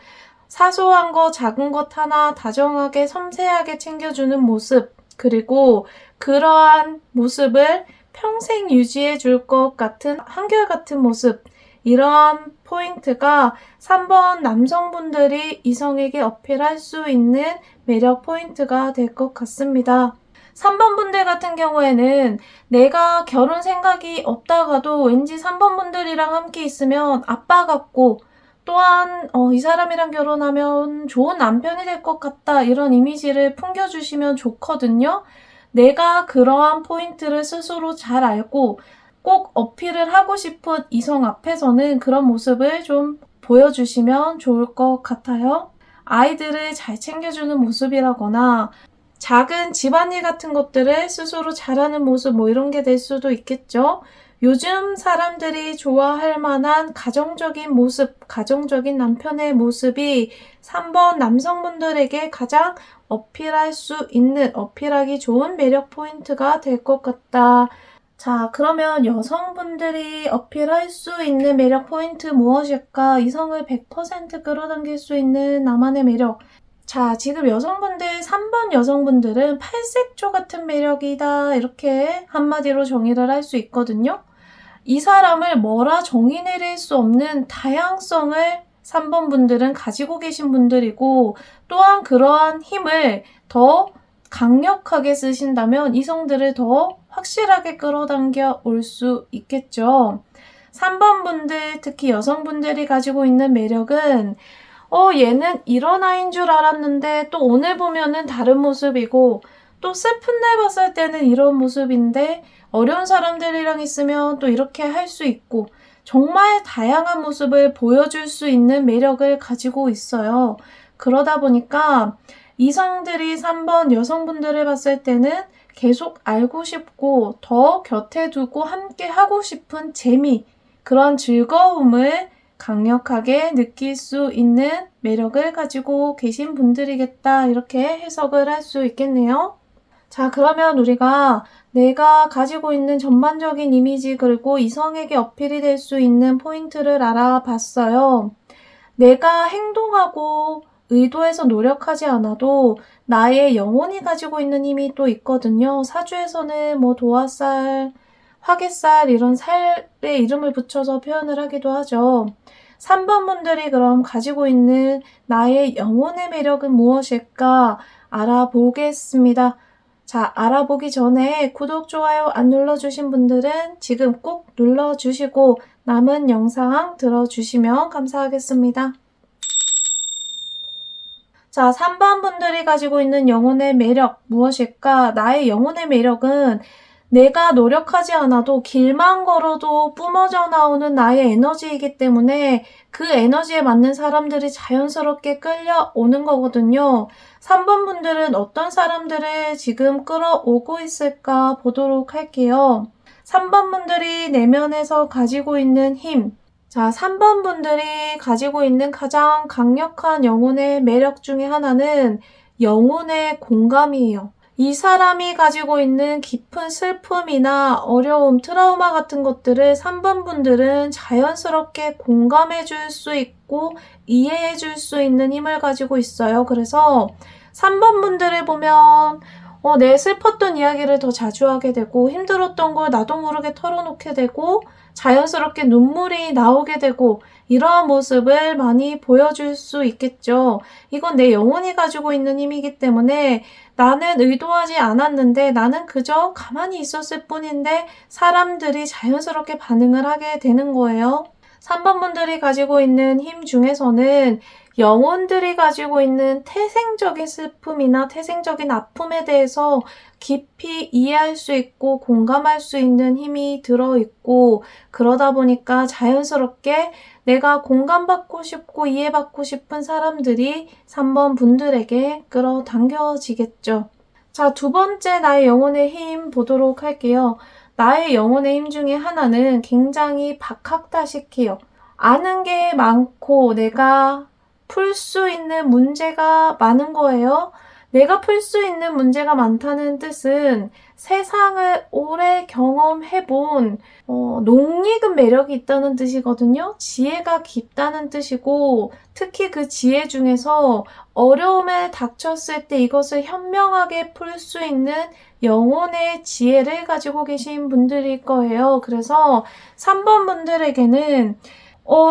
사소한 거 작은 것 하나 다정하게 섬세하게 챙겨주는 모습, 그리고 그러한 모습을 평생 유지해 줄 것 같은 한결같은 모습, 이러한 포인트가 3번 남성분들이 이성에게 어필할 수 있는 매력 포인트가 될 것 같습니다. 3번 분들 같은 경우에는 내가 결혼 생각이 없다가도 왠지 3번 분들이랑 함께 있으면 아빠 같고 또한 이 사람이랑 결혼하면 좋은 남편이 될 것 같다 이런 이미지를 풍겨주시면 좋거든요. 내가 그러한 포인트를 스스로 잘 알고 꼭 어필을 하고 싶은 이성 앞에서는 그런 모습을 좀 보여주시면 좋을 것 같아요. 아이들을 잘 챙겨주는 모습이라거나 작은 집안일 같은 것들을 스스로 잘하는 모습 이런 게 될 수도 있겠죠. 요즘 사람들이 좋아할 만한 가정적인 모습, 가정적인 남편의 모습이 3번 남성분들에게 가장 어필할 수 있는, 어필하기 좋은 매력 포인트가 될 것 같다. 자, 그러면 여성분들이 어필할 수 있는 매력 포인트 무엇일까? 이성을 100% 끌어당길 수 있는 나만의 매력. 자, 지금 여성분들, 3번 여성분들은 팔색조 같은 매력이다. 이렇게 한마디로 정의를 할 수 있거든요. 이 사람을 뭐라 정의 내릴 수 없는 다양성을 3번 분들은 가지고 계신 분들이고 또한 그러한 힘을 더 강력하게 쓰신다면 이성들을 더 확실하게 끌어당겨 올 수 있겠죠. 3번 분들, 특히 여성분들이 가지고 있는 매력은 얘는 이런 아이인 줄 알았는데 또 오늘 보면은 다른 모습이고 또 슬픈 날 봤을 때는 이런 모습인데 어려운 사람들이랑 있으면 또 이렇게 할 수 있고 정말 다양한 모습을 보여줄 수 있는 매력을 가지고 있어요. 그러다 보니까 이성들이 3번 여성분들을 봤을 때는 계속 알고 싶고 더 곁에 두고 함께 하고 싶은 재미, 그런 즐거움을 강력하게 느낄 수 있는 매력을 가지고 계신 분들이겠다 이렇게 해석을 할 수 있겠네요. 자, 그러면 우리가 내가 가지고 있는 전반적인 이미지 그리고 이성에게 어필이 될 수 있는 포인트를 알아봤어요. 내가 행동하고 의도해서 노력하지 않아도 나의 영혼이 가지고 있는 힘이 또 있거든요. 사주에서는 도화살, 화개살 이런 살의 이름을 붙여서 표현을 하기도 하죠. 3번 분들이 그럼 가지고 있는 나의 영혼의 매력은 무엇일까 알아보겠습니다. 자, 알아보기 전에 구독, 좋아요 안 눌러주신 분들은 지금 꼭 눌러주시고 남은 영상 들어주시면 감사하겠습니다. 자, 3번 분들이 가지고 있는 영혼의 매력 무엇일까? 나의 영혼의 매력은 내가 노력하지 않아도 길만 걸어도 뿜어져 나오는 나의 에너지이기 때문에 그 에너지에 맞는 사람들이 자연스럽게 끌려오는 거거든요. 3번 분들은 어떤 사람들을 지금 끌어오고 있을까 보도록 할게요. 3번 분들이 내면에서 가지고 있는 힘. 자, 3번 분들이 가지고 있는 가장 강력한 영혼의 매력 중에 하나는 영혼의 공감이에요. 이 사람이 가지고 있는 깊은 슬픔이나 어려움, 트라우마 같은 것들을 3번 분들은 자연스럽게 공감해 줄 수 있고 이해해 줄 수 있는 힘을 가지고 있어요. 그래서 3번 분들을 보면 내 슬펐던 이야기를 더 자주 하게 되고 힘들었던 걸 나도 모르게 털어놓게 되고 자연스럽게 눈물이 나오게 되고 이러한 모습을 많이 보여줄 수 있겠죠. 이건 내 영혼이 가지고 있는 힘이기 때문에 나는 의도하지 않았는데 나는 그저 가만히 있었을 뿐인데 사람들이 자연스럽게 반응을 하게 되는 거예요. 3번 분들이 가지고 있는 힘 중에서는 영혼들이 가지고 있는 태생적인 슬픔이나 태생적인 아픔에 대해서 깊이 이해할 수 있고 공감할 수 있는 힘이 들어있고 그러다 보니까 자연스럽게 내가 공감받고 싶고 이해받고 싶은 사람들이 3번 분들에게 끌어당겨지겠죠. 자, 두 번째 나의 영혼의 힘 보도록 할게요. 나의 영혼의 힘 중에 하나는 굉장히 박학다식해요. 아는 게 많고 내가 풀 수 있는 문제가 많은 거예요. 내가 풀 수 있는 문제가 많다는 뜻은 세상을 오래 경험해본 농익은 매력이 있다는 뜻이거든요. 지혜가 깊다는 뜻이고 특히 그 지혜 중에서 어려움에 닥쳤을 때 이것을 현명하게 풀 수 있는 영혼의 지혜를 가지고 계신 분들일 거예요. 그래서 3번 분들에게는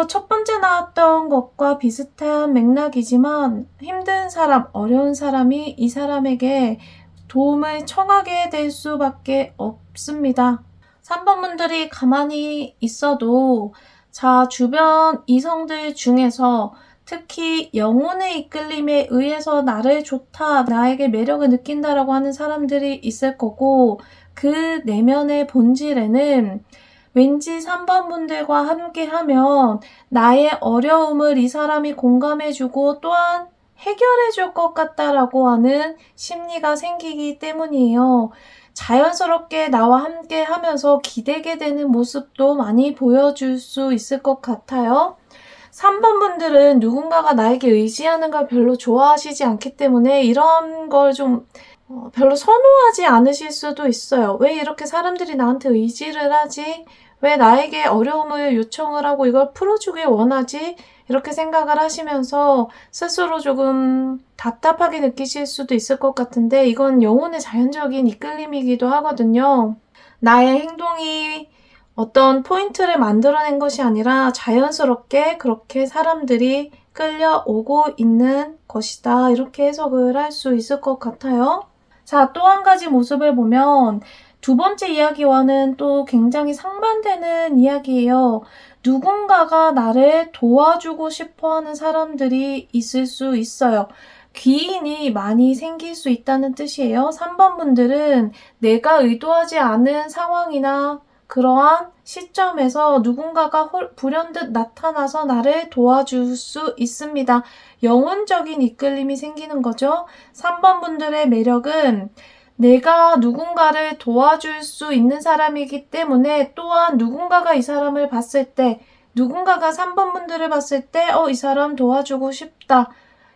첫 번째 나왔던 것과 비슷한 맥락이지만 힘든 사람, 어려운 사람이 이 사람에게 도움을 청하게 될 수밖에 없습니다. 3번 분들이 가만히 있어도 자, 주변 이성들 중에서 특히 영혼의 이끌림에 의해서 나를 좋다, 나에게 매력을 느낀다라고 하는 사람들이 있을 거고 그 내면의 본질에는 왠지 3번 분들과 함께 하면 나의 어려움을 이 사람이 공감해주고 또한 해결해줄 것 같다라고 하는 심리가 생기기 때문이에요. 자연스럽게 나와 함께 하면서 기대게 되는 모습도 많이 보여줄 수 있을 것 같아요. 3번 분들은 누군가가 나에게 의지하는 걸 별로 좋아하시지 않기 때문에 이런 걸 좀 별로 선호하지 않으실 수도 있어요. 왜 이렇게 사람들이 나한테 의지를 하지? 왜 나에게 어려움을 요청을 하고 이걸 풀어주길 원하지? 이렇게 생각을 하시면서 스스로 조금 답답하게 느끼실 수도 있을 것 같은데 이건 영혼의 자연적인 이끌림이기도 하거든요. 나의 행동이 어떤 포인트를 만들어낸 것이 아니라 자연스럽게 그렇게 사람들이 끌려오고 있는 것이다. 이렇게 해석을 할 수 있을 것 같아요. 자, 또 한 가지 모습을 보면 두 번째 이야기와는 또 굉장히 상반되는 이야기예요. 누군가가 나를 도와주고 싶어 하는 사람들이 있을 수 있어요. 귀인이 많이 생길 수 있다는 뜻이에요. 3번 분들은 내가 의도하지 않은 상황이나 그러한 시점에서 누군가가 불현듯 나타나서 나를 도와줄 수 있습니다. 영혼적인 이끌림이 생기는 거죠. 3번 분들의 매력은 내가 누군가를 도와줄 수 있는 사람이기 때문에 또한 누군가가 이 사람을 봤을 때 누군가가 3번 분들을 봤을 때 이 사람 도와주고 싶다.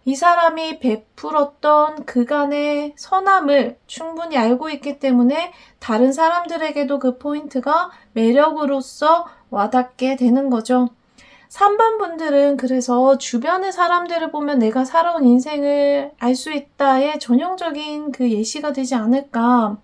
이 사람이 베풀었던 그간의 선함을 충분히 알고 있기 때문에 다른 사람들에게도 그 포인트가 매력으로서 와닿게 되는 거죠. 3번 분들은 그래서 주변의 사람들을 보면 내가 살아온 인생을 알 수 있다의 전형적인 그 예시가 되지 않을까.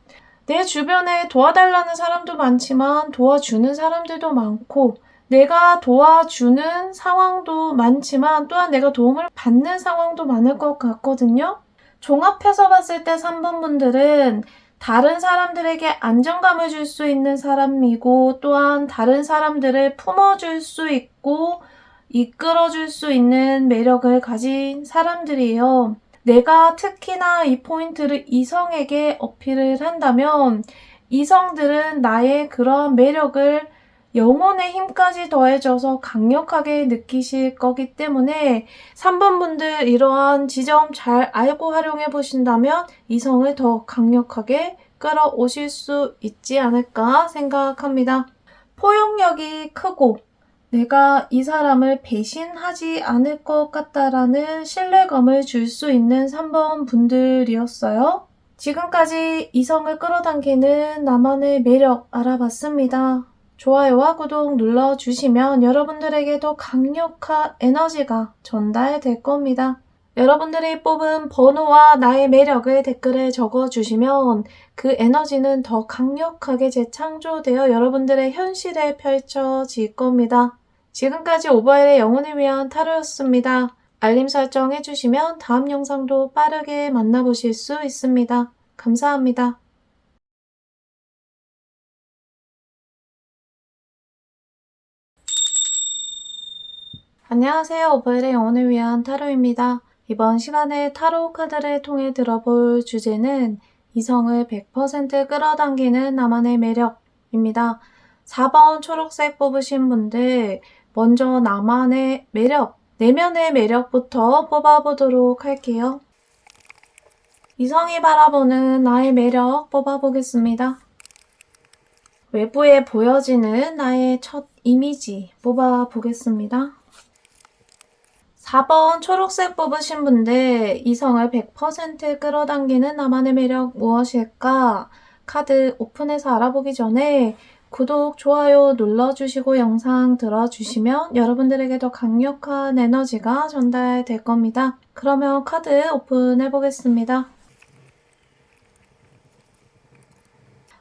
내 주변에 도와달라는 사람도 많지만 도와주는 사람들도 많고 내가 도와주는 상황도 많지만 또한 내가 도움을 받는 상황도 많을 것 같거든요. 종합해서 봤을 때 3번 분들은 다른 사람들에게 안정감을 줄 수 있는 사람이고 또한 다른 사람들을 품어줄 수 있고 이끌어줄 수 있는 매력을 가진 사람들이에요. 내가 특히나 이 포인트를 이성에게 어필을 한다면 이성들은 나의 그런 매력을 영혼의 힘까지 더해져서 강력하게 느끼실 거기 때문에 3번 분들 이러한 지점 잘 알고 활용해 보신다면 이성을 더 강력하게 끌어오실 수 있지 않을까 생각합니다. 포용력이 크고 내가 이 사람을 배신하지 않을 것 같다라는 신뢰감을 줄 수 있는 3번 분들이었어요. 지금까지 이성을 끌어당기는 나만의 매력 알아봤습니다. 좋아요와 구독 눌러주시면 여러분들에게 더 강력한 에너지가 전달될 겁니다. 여러분들이 뽑은 번호와 나의 매력을 댓글에 적어주시면 그 에너지는 더 강력하게 재창조되어 여러분들의 현실에 펼쳐질 겁니다. 지금까지 오버헬의 영혼을 위한 타로였습니다. 알림 설정 해주시면 다음 영상도 빠르게 만나보실 수 있습니다. 감사합니다. 안녕하세요. 오버헬의 영혼을 위한 타로입니다. 이번 시간에 타로 카드를 통해 들어볼 주제는 이성을 100% 끌어당기는 나만의 매력입니다. 4번 초록색 뽑으신 분들 먼저 나만의 매력, 내면의 매력부터 뽑아보도록 할게요. 이성이 바라보는 나의 매력 뽑아보겠습니다. 외부에 보여지는 나의 첫 이미지 뽑아보겠습니다. 4번 초록색 뽑으신 분들 이성을 100% 끌어당기는 나만의 매력 무엇일까? 카드 오픈해서 알아보기 전에 구독, 좋아요 눌러주시고 영상 들어주시면 여러분들에게 더 강력한 에너지가 전달될 겁니다. 그러면 카드 오픈해보겠습니다.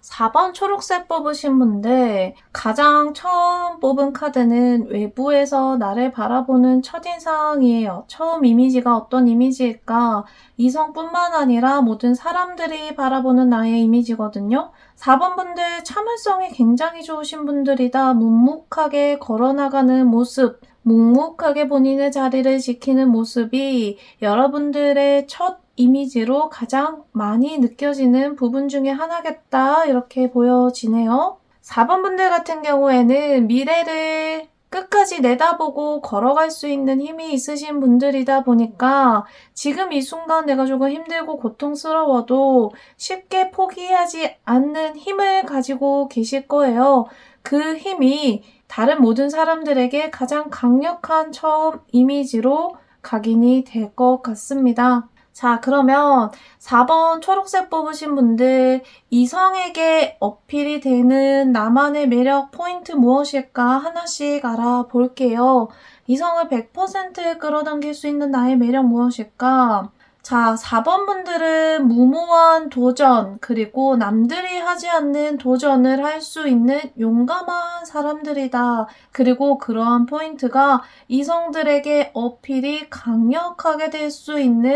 4번 초록색 뽑으신 분들 가장 처음 뽑은 카드는 외부에서 나를 바라보는 첫인상이에요. 처음 이미지가 어떤 이미지일까? 이성뿐만 아니라 모든 사람들이 바라보는 나의 이미지거든요. 4번 분들 참을성이 굉장히 좋으신 분들이다. 묵묵하게 걸어나가는 모습, 묵묵하게 본인의 자리를 지키는 모습이 여러분들의 첫 이미지로 가장 많이 느껴지는 부분 중에 하나겠다 이렇게 보여지네요. 4번 분들 같은 경우에는 미래를 끝까지 내다보고 걸어갈 수 있는 힘이 있으신 분들이다 보니까 지금 이 순간 내가 조금 힘들고 고통스러워도 쉽게 포기하지 않는 힘을 가지고 계실 거예요. 그 힘이 다른 모든 사람들에게 가장 강력한 처음 이미지로 각인이 될 것 같습니다. 자, 그러면 4번 초록색 뽑으신 분들 이성에게 어필이 되는 나만의 매력 포인트 무엇일까 하나씩 알아볼게요. 이성을 100% 끌어당길 수 있는 나의 매력 무엇일까? 자, 4번 분들은 무모한 도전, 그리고 남들이 하지 않는 도전을 할 수 있는 용감한 사람들이다. 그리고 그러한 포인트가 이성들에게 어필이 강력하게 될 수 있는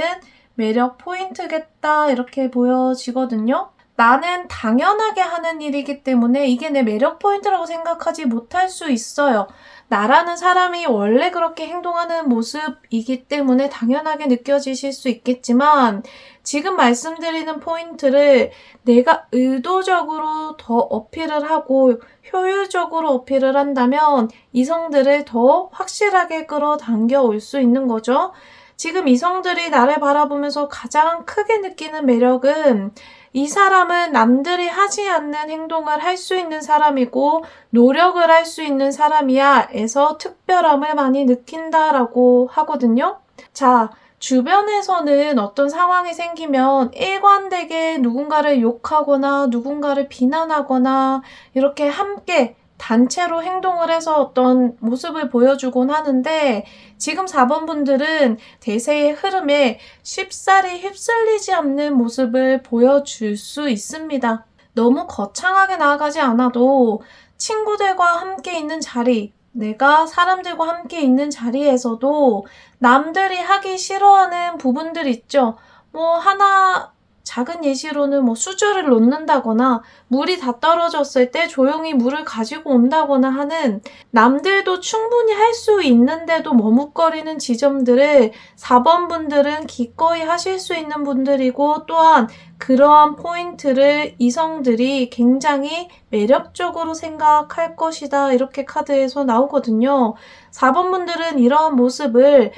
매력 포인트겠다 이렇게 보여지거든요. 나는 당연하게 하는 일이기 때문에 이게 내 매력 포인트라고 생각하지 못할 수 있어요. 나라는 사람이 원래 그렇게 행동하는 모습이기 때문에 당연하게 느껴지실 수 있겠지만 지금 말씀드리는 포인트를 내가 의도적으로 더 어필을 하고 효율적으로 어필을 한다면 이성들을 더 확실하게 끌어당겨 올 수 있는 거죠. 지금 이성들이 나를 바라보면서 가장 크게 느끼는 매력은 이 사람은 남들이 하지 않는 행동을 할 수 있는 사람이고 노력을 할 수 있는 사람이야 에서 특별함을 많이 느낀다라고 하거든요. 자, 주변에서는 어떤 상황이 생기면 일관되게 누군가를 욕하거나 누군가를 비난하거나 이렇게 함께 단체로 행동을 해서 어떤 모습을 보여주곤 하는데 지금 4번 분들은 대세의 흐름에 쉽사리 휩쓸리지 않는 모습을 보여줄 수 있습니다. 너무 거창하게 나아가지 않아도 친구들과 함께 있는 자리, 내가 사람들과 함께 있는 자리에서도 남들이 하기 싫어하는 부분들 있죠. 뭐 하나 작은 예시로는 뭐 수저를 놓는다거나 물이 다 떨어졌을 때 조용히 물을 가지고 온다거나 하는 남들도 충분히 할 수 있는데도 머뭇거리는 지점들을 4번 분들은 기꺼이 하실 수 있는 분들이고, 또한 그러한 포인트를 이성들이 굉장히 매력적으로 생각할 것이다, 이렇게 카드에서 나오거든요. 4번 분들은 이러한 모습을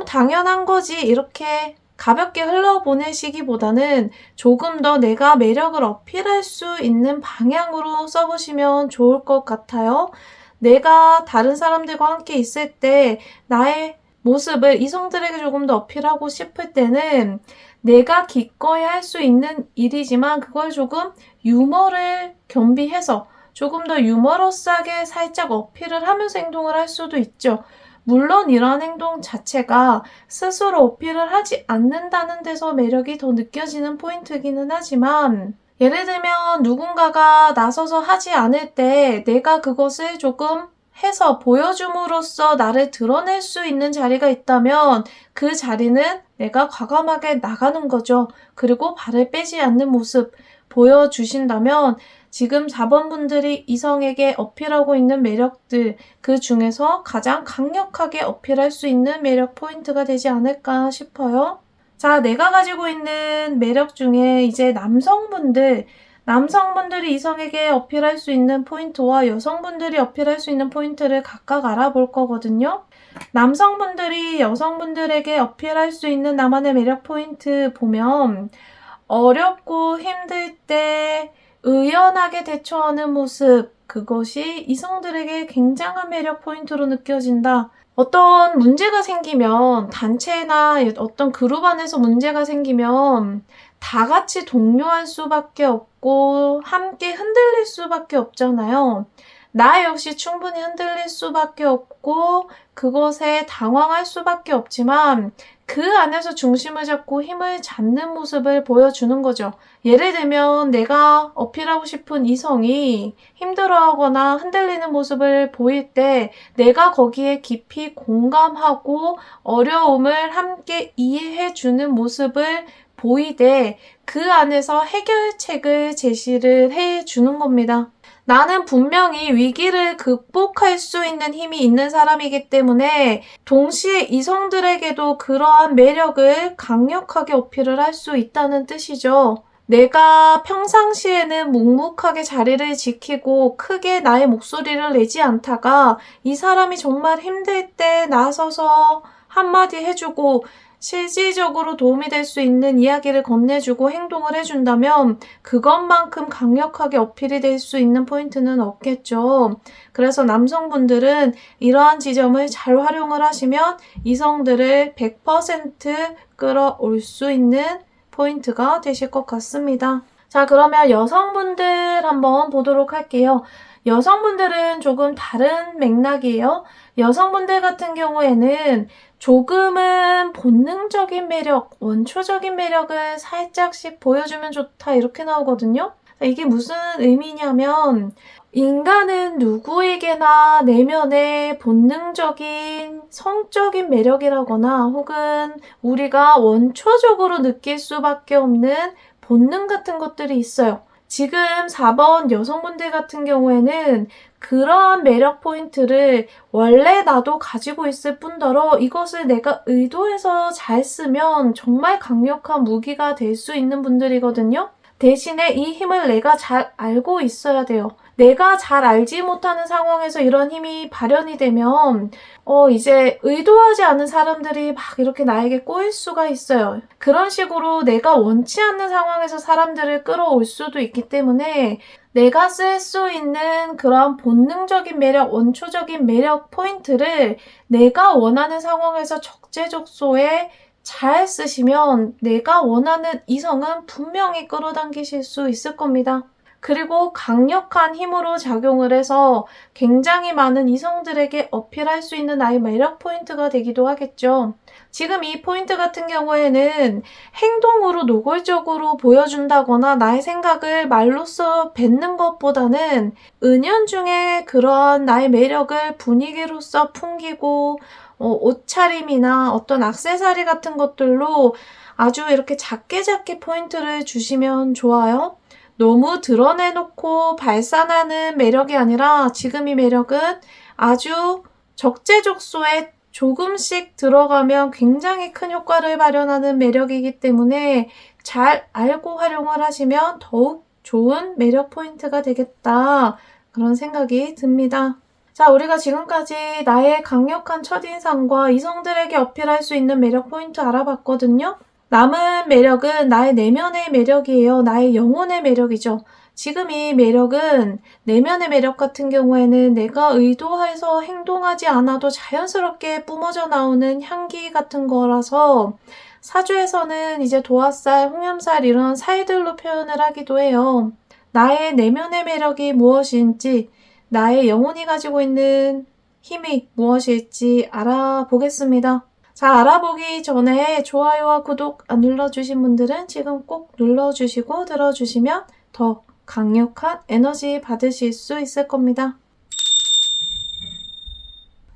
당연한 거지 이렇게 가볍게 흘러보내시기보다는 조금 더 내가 매력을 어필할 수 있는 방향으로 써보시면 좋을 것 같아요. 내가 다른 사람들과 함께 있을 때 나의 모습을 이성들에게 조금 더 어필하고 싶을 때는 내가 기꺼이 할 수 있는 일이지만 그걸 조금 유머를 겸비해서 조금 더 유머러스하게 살짝 어필을 하면서 행동을 할 수도 있죠. 물론 이러한 행동 자체가 스스로 어필을 하지 않는다는 데서 매력이 더 느껴지는 포인트이기는 하지만, 예를 들면 누군가가 나서서 하지 않을 때 내가 그것을 조금 해서 보여줌으로써 나를 드러낼 수 있는 자리가 있다면 그 자리는 내가 과감하게 나가는 거죠. 그리고 발을 빼지 않는 모습 보여주신다면 지금 4번 분들이 이성에게 어필하고 있는 매력들, 그 중에서 가장 강력하게 어필할 수 있는 매력 포인트가 되지 않을까 싶어요. 자, 내가 가지고 있는 매력 중에 이제 남성분들이 이성에게 어필할 수 있는 포인트와 여성분들이 어필할 수 있는 포인트를 각각 알아볼 거거든요. 남성분들이 여성분들에게 어필할 수 있는 나만의 매력 포인트 보면, 어렵고 힘들 때 의연하게 대처하는 모습, 그것이 이성들에게 굉장한 매력 포인트로 느껴진다. 어떤 문제가 생기면, 단체나 어떤 그룹 안에서 문제가 생기면 다 같이 동요할 수밖에 없고 함께 흔들릴 수밖에 없잖아요. 나 역시 충분히 흔들릴 수밖에 없고 그것에 당황할 수밖에 없지만 그 안에서 중심을 잡고 힘을 잡는 모습을 보여주는 거죠. 예를 들면 내가 어필하고 싶은 이성이 힘들어하거나 흔들리는 모습을 보일 때 내가 거기에 깊이 공감하고 어려움을 함께 이해해주는 모습을 보이되 그 안에서 해결책을 제시를 해주는 겁니다. 나는 분명히 위기를 극복할 수 있는 힘이 있는 사람이기 때문에 동시에 이성들에게도 그러한 매력을 강력하게 어필을 할 수 있다는 뜻이죠. 내가 평상시에는 묵묵하게 자리를 지키고 크게 나의 목소리를 내지 않다가 이 사람이 정말 힘들 때 나서서 한마디 해주고 실질적으로 도움이 될 수 있는 이야기를 건네주고 행동을 해준다면 그것만큼 강력하게 어필이 될 수 있는 포인트는 없겠죠. 그래서 남성분들은 이러한 지점을 잘 활용을 하시면 이성들을 100% 끌어올 수 있는 포인트가 되실 것 같습니다. 자, 그러면 여성분들 한번 보도록 할게요. 여성분들은 조금 다른 맥락이에요. 여성분들 같은 경우에는 조금은 본능적인 매력, 원초적인 매력을 살짝씩 보여주면 좋다, 이렇게 나오거든요. 이게 무슨 의미냐면 인간은 누구에게나 내면의 본능적인 성적인 매력이라거나 혹은 우리가 원초적으로 느낄 수밖에 없는 본능 같은 것들이 있어요. 지금 4번 여성분들 같은 경우에는 그러한 매력 포인트를 원래 나도 가지고 있을 뿐더러 이것을 내가 의도해서 잘 쓰면 정말 강력한 무기가 될 수 있는 분들이거든요. 대신에 이 힘을 내가 잘 알고 있어야 돼요. 내가 잘 알지 못하는 상황에서 이런 힘이 발현이 되면 이제 의도하지 않은 사람들이 막 이렇게 나에게 꼬일 수가 있어요. 그런 식으로 내가 원치 않는 상황에서 사람들을 끌어올 수도 있기 때문에 내가 쓸 수 있는 그런 본능적인 매력, 원초적인 매력 포인트를 내가 원하는 상황에서 적재적소에 잘 쓰시면 내가 원하는 이성은 분명히 끌어당기실 수 있을 겁니다. 그리고 강력한 힘으로 작용을 해서 굉장히 많은 이성들에게 어필할 수 있는 나의 매력 포인트가 되기도 하겠죠. 지금 이 포인트 같은 경우에는 행동으로 노골적으로 보여준다거나 나의 생각을 말로써 뱉는 것보다는 은연중에 그런 나의 매력을 분위기로서 풍기고 옷차림이나 어떤 액세서리 같은 것들로 아주 이렇게 작게 포인트를 주시면 좋아요. 너무 드러내놓고 발산하는 매력이 아니라 지금 이 매력은 아주 적재적소에 조금씩 들어가면 굉장히 큰 효과를 발현하는 매력이기 때문에 잘 알고 활용을 하시면 더욱 좋은 매력 포인트가 되겠다. 그런 생각이 듭니다. 자, 우리가 지금까지 나의 강력한 첫인상과 이성들에게 어필할 수 있는 매력 포인트 알아봤거든요. 남은 매력은 나의 내면의 매력이에요. 나의 영혼의 매력이죠. 지금 이 매력은 내면의 매력 같은 경우에는 내가 의도해서 행동하지 않아도 자연스럽게 뿜어져 나오는 향기 같은 거라서 사주에서는 이제 도화살, 홍염살 이런 살들로 표현을 하기도 해요. 나의 내면의 매력이 무엇인지, 나의 영혼이 가지고 있는 힘이 무엇일지 알아보겠습니다. 자, 알아보기 전에 좋아요와 구독 안 눌러주신 분들은 지금 꼭 눌러주시고 들어주시면 더 강력한 에너지 받으실 수 있을 겁니다.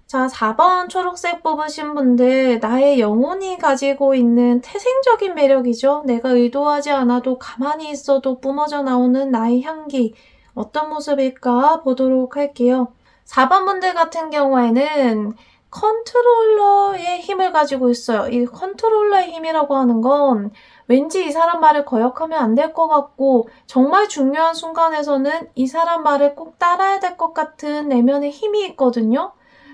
자, 4번 초록색 뽑으신 분들, 나의 영혼이 가지고 있는 태생적인 매력이죠. 내가 의도하지 않아도 가만히 있어도 뿜어져 나오는 나의 향기. 어떤 모습일까 보도록 할게요. 4번 분들 같은 경우에는 컨트롤러의 힘을 가지고 있어요. 이 컨트롤러의 힘이라고 하는 건 왠지 이 사람 말을 거역하면 안 될 것 같고 정말 중요한 순간에서는 이 사람 말을 꼭 따라야 될 것 같은 내면의 힘이 있거든요.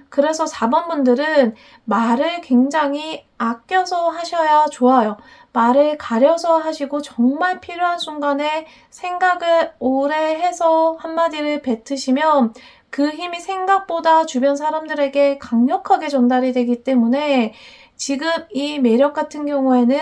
그래서 4번 분들은 말을 굉장히 아껴서 하셔야 좋아요. 말을 가려서 하시고 정말 필요한 순간에 생각을 오래 해서 한마디를 뱉으시면 그 힘이 생각보다 주변 사람들에게 강력하게 전달이 되기 때문에 지금 이 매력 같은 경우에는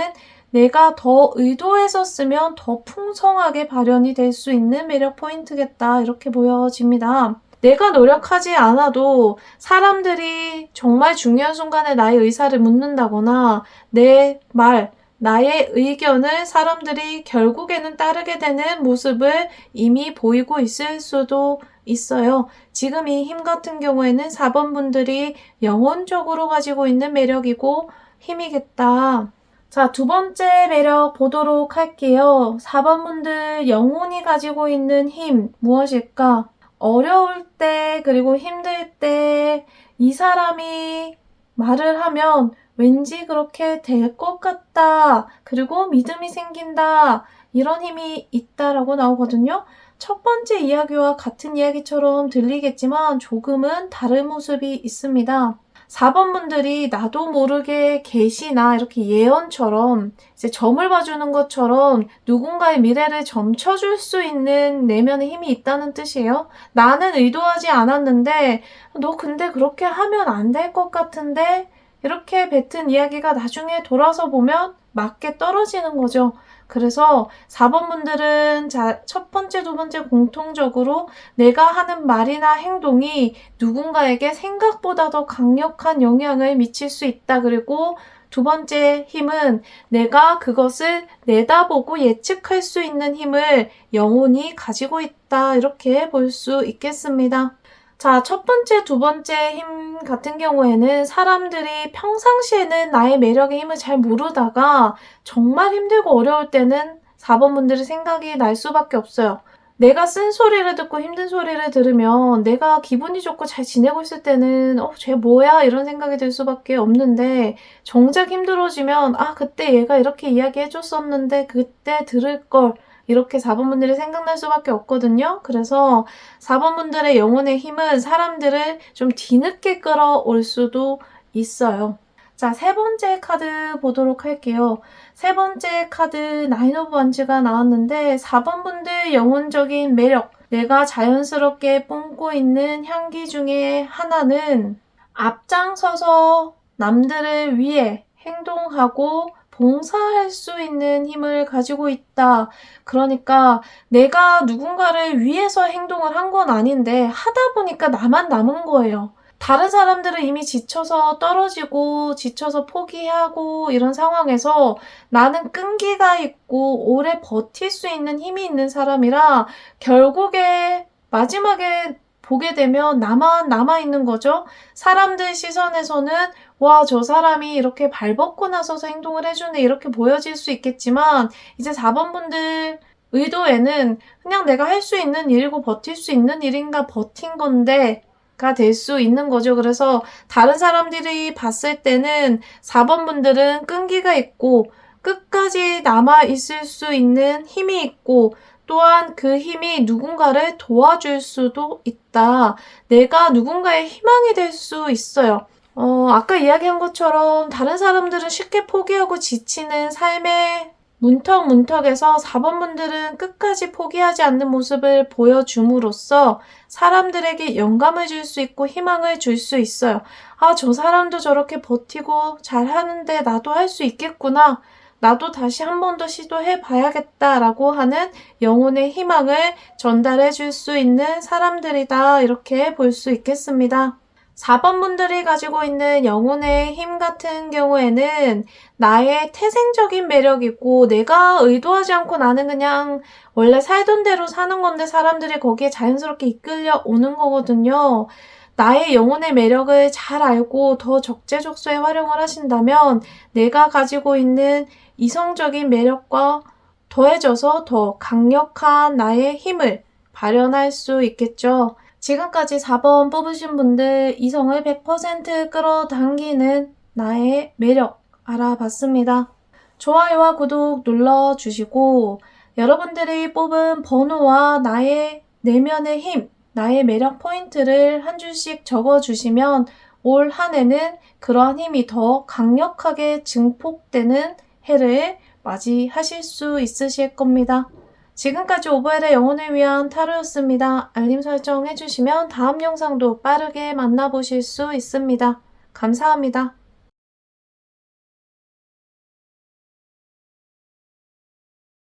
내가 더 의도해서 쓰면 더 풍성하게 발현이 될 수 있는 매력 포인트겠다 이렇게 보여집니다. 내가 노력하지 않아도 사람들이 정말 중요한 순간에 나의 의사를 묻는다거나 내 말, 나의 의견을 사람들이 결국에는 따르게 되는 모습을 이미 보이고 있을 수도 있어요. 지금 이 힘 같은 경우에는 4번 분들이 영혼적으로 가지고 있는 매력이고 힘이겠다. 자, 두 번째 매력 보도록 할게요. 4번 분들 영혼이 가지고 있는 힘 무엇일까? 어려울 때 그리고 힘들 때 이 사람이 말을 하면 왠지 그렇게 될 것 같다. 그리고 믿음이 생긴다. 이런 힘이 있다라고 나오거든요. 첫 번째 이야기와 같은 이야기처럼 들리겠지만 조금은 다른 모습이 있습니다. 4번 분들이 나도 모르게 계시나 이렇게 예언처럼 이제 점을 봐주는 것처럼 누군가의 미래를 점쳐줄 수 있는 내면의 힘이 있다는 뜻이에요. 나는 의도하지 않았는데 너 근데 그렇게 하면 안 될 것 같은데 이렇게 뱉은 이야기가 나중에 돌아서 보면 맞게 떨어지는 거죠. 그래서 4번 분들은 첫 번째, 두 번째 공통적으로 내가 하는 말이나 행동이 누군가에게 생각보다 더 강력한 영향을 미칠 수 있다. 그리고 두 번째 힘은 내가 그것을 내다보고 예측할 수 있는 힘을 영혼이 가지고 있다. 이렇게 볼 수 있겠습니다. 자, 첫 번째, 두 번째 힘 같은 경우에는 사람들이 평상시에는 나의 매력의 힘을 잘 모르다가 정말 힘들고 어려울 때는 4번 분들의 생각이 날 수밖에 없어요. 내가 쓴 소리를 듣고 힘든 소리를 들으면 내가 기분이 좋고 잘 지내고 있을 때는 쟤 뭐야? 이런 생각이 들 수밖에 없는데 정작 힘들어지면 그때 얘가 이렇게 이야기해줬었는데 그때 들을 걸 이렇게 4번 분들이 생각날 수밖에 없거든요. 그래서 4번 분들의 영혼의 힘은 사람들을 좀 뒤늦게 끌어올 수도 있어요. 자, 세 번째 카드 보도록 할게요. 세 번째 카드 나인 오브 원즈가 나왔는데 4번 분들 영혼적인 매력, 내가 자연스럽게 뿜고 있는 향기 중에 하나는 앞장서서 남들을 위해 행동하고 봉사할 수 있는 힘을 가지고 있다. 그러니까 내가 누군가를 위해서 행동을 한 건 아닌데 하다 보니까 나만 남은 거예요. 다른 사람들은 이미 지쳐서 떨어지고 지쳐서 포기하고 이런 상황에서 나는 끈기가 있고 오래 버틸 수 있는 힘이 있는 사람이라 결국에 마지막에 보게 되면 나만 남아있는 거죠. 사람들 시선에서는 와, 저 사람이 이렇게 발 벗고 나서서 행동을 해주네, 이렇게 보여질 수 있겠지만, 이제 4번 분들 의도에는 그냥 내가 할 수 있는 일이고 버틸 수 있는 일인가 버틴 건데, 가 될 수 있는 거죠. 그래서 다른 사람들이 봤을 때는 4번 분들은 끈기가 있고, 끝까지 남아 있을 수 있는 힘이 있고, 또한 그 힘이 누군가를 도와줄 수도 있다. 내가 누군가의 희망이 될 수 있어요. 아까 이야기한 것처럼 다른 사람들은 쉽게 포기하고 지치는 삶의 문턱에서 4번 분들은 끝까지 포기하지 않는 모습을 보여줌으로써 사람들에게 영감을 줄 수 있고 희망을 줄 수 있어요. 아, 저 사람도 저렇게 버티고 잘하는데 나도 할 수 있겠구나. 나도 다시 한 번 더 시도해 봐야겠다라고 하는 영혼의 희망을 전달해 줄 수 있는 사람들이다. 이렇게 볼 수 있겠습니다. 4번 분들이 가지고 있는 영혼의 힘 같은 경우에는 나의 태생적인 매력이고 내가 의도하지 않고 나는 그냥 원래 살던 대로 사는 건데 사람들이 거기에 자연스럽게 이끌려 오는 거거든요. 나의 영혼의 매력을 잘 알고 더 적재적소에 활용을 하신다면 내가 가지고 있는 이성적인 매력과 더해져서 더 강력한 나의 힘을 발현할 수 있겠죠. 지금까지 4번 뽑으신 분들 이성을 100% 끌어당기는 나의 매력 알아봤습니다. 좋아요와 구독 눌러주시고 여러분들이 뽑은 번호와 나의 내면의 힘, 나의 매력 포인트를 한 줄씩 적어주시면 올 한 해는 그러한 힘이 더 강력하게 증폭되는 해를 맞이하실 수 있으실 겁니다. 지금까지 오버헬의 영혼을 위한 타로였습니다. 알림 설정 해주시면 다음 영상도 빠르게 만나보실 수 있습니다. 감사합니다.